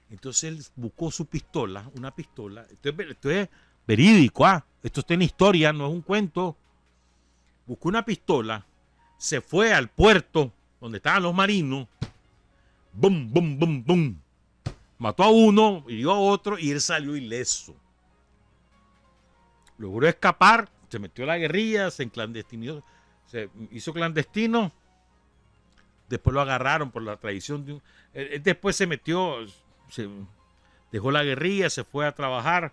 Entonces él buscó su pistola, una pistola. Esto es verídico, esto está en historia, no es un cuento. Buscó una pistola, se fue al puerto donde estaban los marinos, bum, bum, bum, bum. Mató a uno, hirió a otro y él salió ileso. Logró escapar, se metió a la guerrilla, se enclandestinizó, Se hizo clandestino, después lo agarraron por la traición de él después se metió, dejó la guerrilla, se fue a trabajar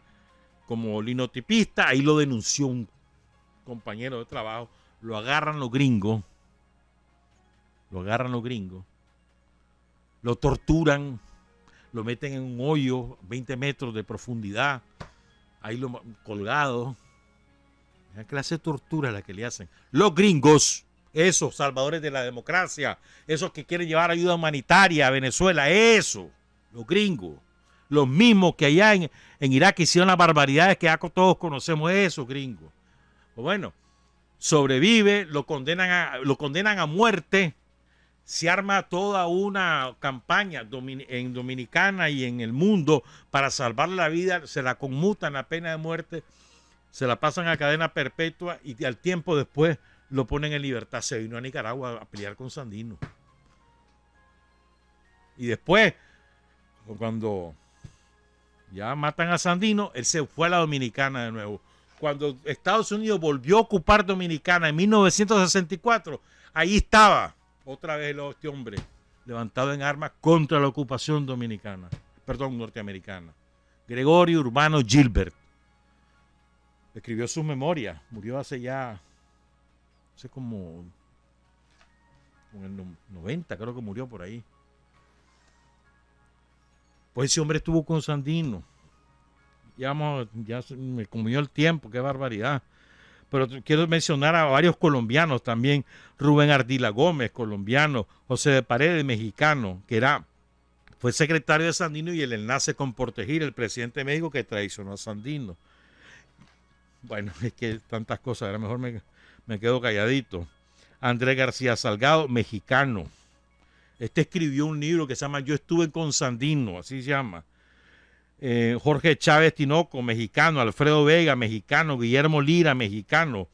como linotipista, ahí lo denunció un compañero de trabajo, lo agarran los gringos, lo torturan, lo meten en un hoyo 20 metros de profundidad, ahí lo colgado. Una clase de tortura la que le hacen los gringos, esos salvadores de la democracia, esos que quieren llevar ayuda humanitaria a Venezuela, eso, los gringos, los mismos que allá en Irak hicieron las barbaridades que ya todos conocemos, esos gringos. Pues bueno, sobrevive, lo condenan a muerte, se arma toda una campaña en Dominicana y en el mundo para salvarle la vida, se la conmutan la pena de muerte, se la pasan a cadena perpetua y al tiempo después lo ponen en libertad. Se vino a Nicaragua a pelear con Sandino. Y después, cuando ya matan a Sandino, él se fue a la Dominicana de nuevo. Cuando Estados Unidos volvió a ocupar Dominicana en 1964, ahí estaba otra vez este hombre levantado en armas contra la ocupación norteamericana. Gregorio Urbano Gilbert escribió sus memorias, murió hace como en el 90, creo que murió por ahí. Pues ese hombre estuvo con Sandino. Ya se me comió el tiempo, qué barbaridad. Pero quiero mencionar a varios colombianos también. Rubén Ardila Gómez, colombiano. José de Paredes, mexicano, que fue secretario de Sandino y el enlace con Portegir, el presidente de México que traicionó a Sandino. Bueno, es que tantas cosas, a lo mejor me quedo calladito. Andrés García Salgado, mexicano. Este escribió un libro que se llama Yo estuve con Sandino, así se llama. Jorge Chávez Tinoco, mexicano. Alfredo Vega, mexicano. Guillermo Lira, mexicano.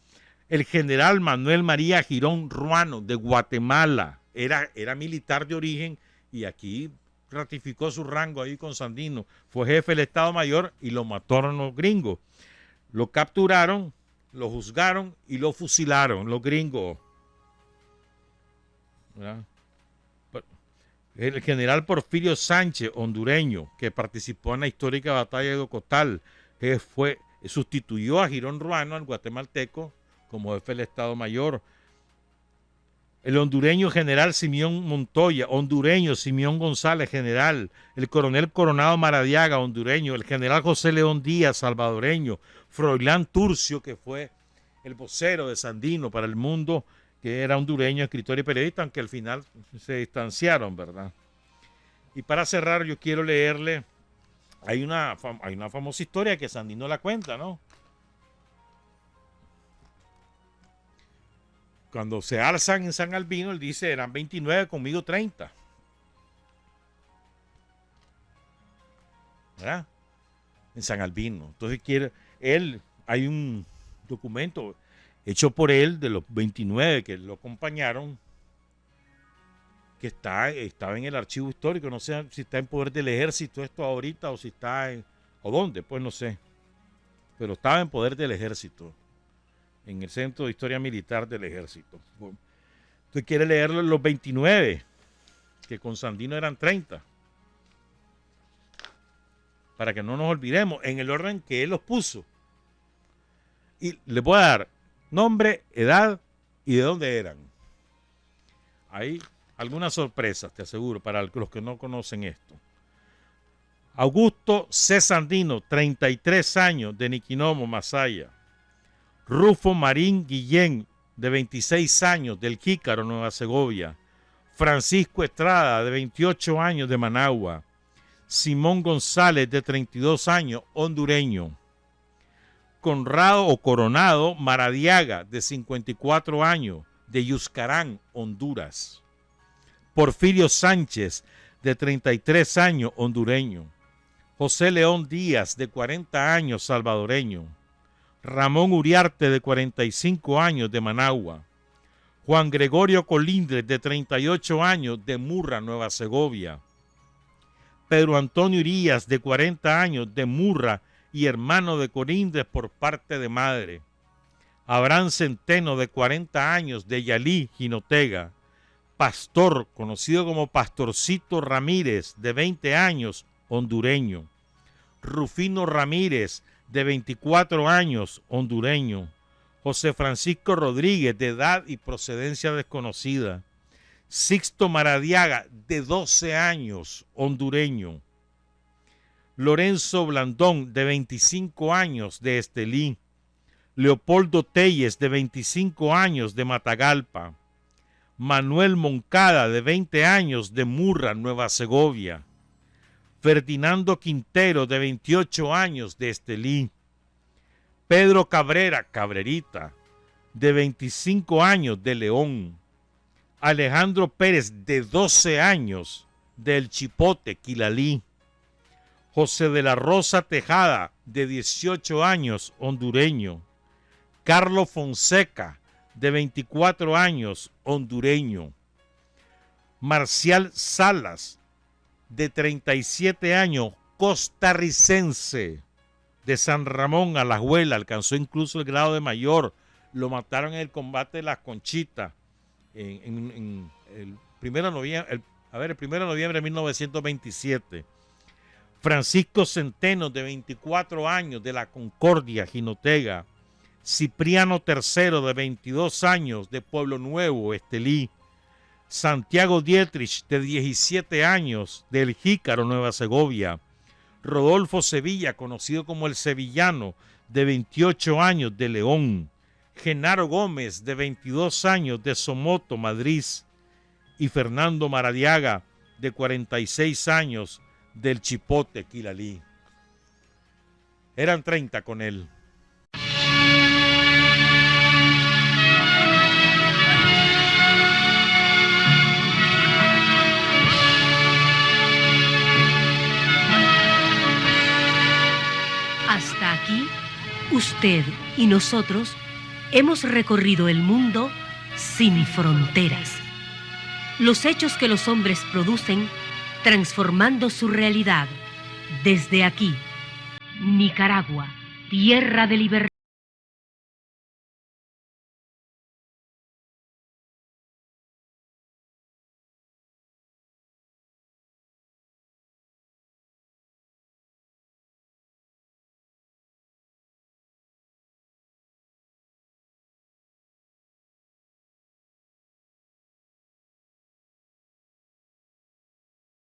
El general Manuel María Girón Ruano, de Guatemala. Era militar de origen y aquí ratificó su rango ahí con Sandino. Fue jefe del Estado Mayor y lo mataron los gringos. Lo capturaron, lo juzgaron y lo fusilaron los gringos. ¿Verdad? El general Porfirio Sánchez, hondureño, que participó en la histórica batalla de Ocotal, sustituyó a Girón Ruano, al guatemalteco, como jefe del Estado Mayor. El hondureño general Simeón Montoya, hondureño Simeón González, general. El coronel Coronado Maradiaga, hondureño. El general José León Díaz, salvadoreño. Froilán Turcio, que fue el vocero de Sandino para el mundo, que era hondureño, escritor y periodista, aunque al final se distanciaron, ¿verdad? Y para cerrar, yo quiero leerle, hay una famosa historia que Sandino la cuenta, ¿no? Cuando se alzan en San Albino, él dice, eran 29, conmigo 30. ¿Verdad? En San Albino. Entonces hay un documento hecho por él de los 29 que lo acompañaron, que estaba en el archivo histórico. No sé si está en poder del ejército esto ahorita o si está o dónde, pues no sé. Pero estaba en poder del ejército, en el Centro de Historia Militar del Ejército. Entonces quiere leerlo los 29, que con Sandino eran 30. Para que no nos olvidemos, en el orden que él los puso. Y les voy a dar nombre, edad y de dónde eran. Hay algunas sorpresas, te aseguro, para los que no conocen esto. Augusto C. Sandino, 33 años, de Niquinomo, Masaya. Rufo Marín Guillén, de 26 años, del Jícaro, Nueva Segovia. Francisco Estrada, de 28 años, de Managua. Simón González, de 32 años, hondureño. Conrado o Coronado Maradiaga, de 54 años, de Yuscarán, Honduras. Porfirio Sánchez, de 33 años, hondureño. José León Díaz, de 40 años, salvadoreño. Ramón Uriarte, de 45 años, de Managua. Juan Gregorio Colindres, de 38 años, de Murra, Nueva Segovia. Pedro Antonio Urías, de 40 años, de Murra y hermano de Colindres por parte de madre. Abraham Centeno, de 40 años, de Yalí, Jinotega. Pastor, conocido como Pastorcito Ramírez, de 20 años, hondureño. Rufino Ramírez, de 24 años, hondureño. José Francisco Rodríguez, de edad y procedencia desconocida. Sixto Maradiaga, de 12 años, hondureño. Lorenzo Blandón, de 25 años, de Estelí. Leopoldo Telles, de 25 años, de Matagalpa. Manuel Moncada, de 20 años, de Murra, Nueva Segovia. Ferdinando Quintero, de 28 años, de Estelí. Pedro Cabrera, Cabrerita, de 25 años, de León. Alejandro Pérez, de 12 años, del Chipote, Quilalí. José de la Rosa Tejada, de 18 años, hondureño. Carlos Fonseca, de 24 años, hondureño. Marcial Salas, de 37 años, costarricense, de San Ramón, Alajuela, alcanzó incluso el grado de mayor. Lo mataron en el combate de las Conchitas el 1 de noviembre de 1927. Francisco Centeno, de 24 años, de la Concordia, Jinotega. Cipriano III, de 22 años, de Pueblo Nuevo, Estelí. Santiago Dietrich, de 17 años, de El Jícaro, Nueva Segovia. Rodolfo Sevilla, conocido como el Sevillano, de 28 años, de León. Genaro Gómez, de 22 años, de Somoto, Madrid. Y Fernando Maradiaga, de 46 años, del Chipote, Quilalí. Eran 30 con él. Hasta aquí, usted y nosotros hemos recorrido el mundo sin fronteras. Los hechos que los hombres producen, transformando su realidad. Desde aquí, Nicaragua, tierra de libertad.